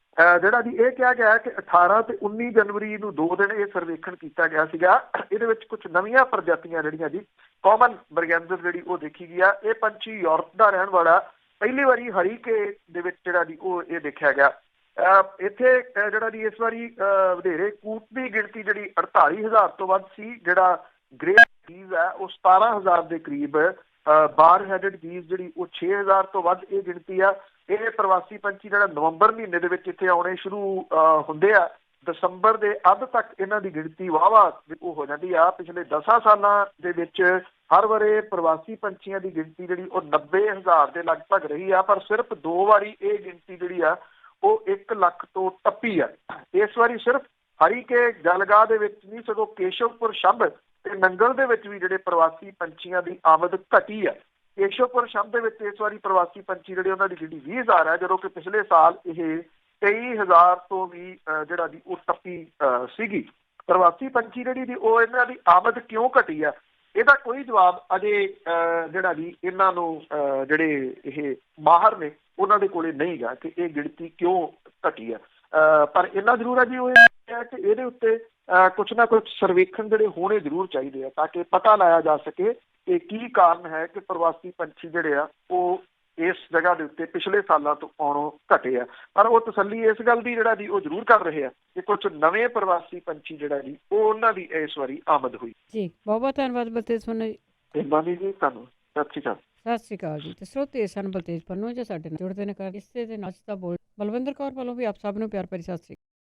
Speaker 2: ਜਿਹੜਾ ਜੀ ਇਹ ਕਿਹਾ ਗਿਆ ਕਿ 18 ਤੇ 19 ਜਨਵਰੀ ਨੂੰ 2 ਦਿਨ ਇਹ ਸਰਵੇਖਣ ਕੀਤਾ ਗਿਆ ਸੀਗਾ। ਇਹਦੇ ਵਿੱਚ ਕੁਝ ਨਵੀਆਂ ਪ੍ਰਜਾਤੀਆਂ ਜਿਹੜੀਆਂ ਜੀ ਕਾਮਨ ਬਰਗੈਂਜ਼ਰ ਜਿਹੜੀ ਉਹ ਦੇਖੀ ਗਈ ਆ। ਇਹ ਪੰਛੀ ਯੂਰਪ ਦਾ ਰਹਿਣ ਵਾਲਾ, ਪਹਿਲੀ ਵਾਰੀ ਹਰੀਕੇ ਦੇ ਵਿੱਚ ਜਿਹੜਾ ਜੀ ਉਹ ਇਹ ਦੇਖਿਆ ਗਿਆ। ਇੱਥੇ ਜਿਹੜਾ ਜੀ ਇਸ ਵਾਰੀ ਵਧੇਰੇ ਕੂਟ ਦੀ ਗਿਣਤੀ ਜਿਹੜੀ 48,000 ਤੋਂ ਵੱਧ ਸੀ। ਜਿਹੜਾ ਗ੍ਰੇ ਗੀਜ਼ ਹੈ ਉਹ 17,000 ਦੇ ਕਰੀਬ। ਬਾਰ ਹੈਡਡ ਗੀਜ਼ ਜਿਹੜੀ ਉਹ 6,000 ਤੋਂ ਵੱਧ ਇਹ ਗਿਣਤੀ ਆ। ਇਹ ਪ੍ਰਵਾਸੀ ਪੰਛੀ ਜਿਹੜਾ ਨਵੰਬਰ ਮਹੀਨੇ ਦੇ ਵਿੱਚ ਇੱਥੇ ਆਉਣੇ ਸ਼ੁਰੂ ਹੁੰਦੇ ਆ, ਦਸੰਬਰ ਦੇ ਅੱਧ ਤੱਕ ਇਹਨਾਂ ਦੀ ਗਿਣਤੀ ਵਾਹਵਾ ਉਹ ਹੋ ਜਾਂਦੀ ਆ। ਪਿਛਲੇ 10 ਸਾਲਾਂ ਦੇ ਵਿੱਚ ਹਰ ਵਾਰੇ ਪ੍ਰਵਾਸੀ ਪੰਛੀਆਂ ਦੀ ਗਿਣਤੀ ਜਿਹੜੀ ਉਹ 90,000 ਦੇ ਲਗਭਗ ਰਹੀ ਆ, ਪਰ ਸਿਰਫ 2 ਵਾਰੀ ਇਹ ਗਿਣਤੀ ਜਿਹੜੀ ਆ ਉਹ 1 ਲੱਖ ਤੋਂ ਟੱਪੀ ਆ। ਇਸ ਵਾਰੀ ਸਿਰਫ ਹਰੀਕੇ ਜਲਗਾਹ ਦੇ ਵਿੱਚ ਨਹੀਂ, ਸਗੋਂ ਕੇਸ਼ਵਪੁਰ ਸ਼ੰਭ ਤੇ ਨੰਗਲ ਦੇ ਵਿੱਚ ਵੀ ਜਿਹੜੇ ਪ੍ਰਵਾਸੀ ਪੰਛੀਆਂ ਦੀ ਆਮਦ ਘਟੀ ਆ। ਕੇਸ਼ਵਪੁਰ ਸ਼ੰਭ ਦੇ ਵਿੱਚ ਇਸ ਵਾਰੀ ਪ੍ਰਵਾਸੀ ਪੰਛੀ ਜਿਹੜੇ ਉਹਨਾਂ ਦੀ ਗਿਣਤੀ 20,000 ਹੈ, ਜਦੋਂ ਕਿ ਪਿਛਲੇ ਸਾਲ ਇਹ 23,000 ਤੋਂ ਵੀ ਜਿਹੜਾ ਦੀ ਉਹ ਟੱਪੀ ਸੀਗੀ। ਪ੍ਰਵਾਸੀ ਪੰਛੀ ਜਿਹੜੀ ਦੀ ਉਹ ਇਹਨਾਂ ਦੀ ਆਮਦ ਕਿਉਂ ਘਟੀ ਆ, ਇਹਦਾ ਕੋਈ ਜਵਾਬ ਅਜੇ ਜਿਹੜਾ ਜੀ ਇਹਨਾਂ ਨੂੰ ਜਿਹੜੇ ਇਹ ਮਾਹਰ ਨੇ ਉਹਨਾਂ ਦੇ ਕੋਲੇ ਨਹੀਂ ਗਾ ਕਿ ਇਹ ਗਿਣਤੀ ਕਿਉਂ ਘਟੀ ਆ। ਪਰ ਇੰਨਾ ਜ਼ਰੂਰ ਹੈ ਜੀ ਉਹ ਹੈ ਕਿ ਇਹਦੇ ਉੱਤੇ ਕੁਛ ਨਾ ਕੁਛ ਸਰਵੇਖਣ ਜਿਹੜੇ ਹੋਣੇ ਜ਼ਰੂਰ ਚਾਹੀਦੇ ਆ, ਤਾਂ ਕਿ ਪਤਾ ਲਾਇਆ ਜਾ ਸਕੇ ਕਿ ਕੀ ਕਾਰਨ ਹੈ ਕਿ ਪ੍ਰਵਾਸੀ ਪੰਛੀ ਜਿਹੜੇ ਆ ਉਹ ਇਸ ਜਗ੍ਹਾ ਦੇ ਉੱਤੇ ਪਿਛਲੇ ਸਾਲਾਂ ਤੋਂ ਆਉਣੋਂ ਘਟੇ ਆ। ਪਰ ਉਹ ਤਸੱਲੀ ਇਸ ਗੱਲ ਦੀ ਜਿਹੜਾ ਜੀ ਉਹ ਜ਼ਰੂਰ ਕਰ ਰਹੇ ਆ ਕਿ ਕੁਝ ਨਵੇਂ ਪ੍ਰਵਾਸੀ ਪੰਛੀ ਜਿਹੜਾ ਜੀ ਉਹ ਉਹਨਾਂ ਦੀ ਇਸ ਵਾਰੀ ਆਮਦ ਹੋਈ
Speaker 1: ਜੀ। ਬਹੁਤ ਬਹੁਤ ਧੰਨਵਾਦ ਬਲਤੇਜ ਪੰਨੂ ਜੀ।
Speaker 2: ਮਿਹਰਬਾਨੀ ਜੀ, ਤੁਹਾਨੂੰ ਸਤਿ ਸ਼੍ਰੀ ਅਕਾਲ।
Speaker 1: ਸਤਿ ਸ਼੍ਰੀ ਅਕਾਲ ਜੀ। ਤੇ ਸਰੋਤੇ ਸਨ ਬਲਤੇਜ ਪੰਨੂ ਜੋ ਸਾਡੇ ਨਾਲ ਜੁੜਦੇ ਨੇ ਕਰ ਇਸੇ ਦੇ ਨਾਲ ਦਾ ਬੋਲ ਬਲਵਿੰਦਰ ਕੌਰ ਵੱਲੋਂ ਵੀ ਆਪ ਸਭ ਨੂੰ ਪਿਆਰ ਭਰੀ ਸਤਿ ਸ਼੍ਰੀ ਅਕਾਲ।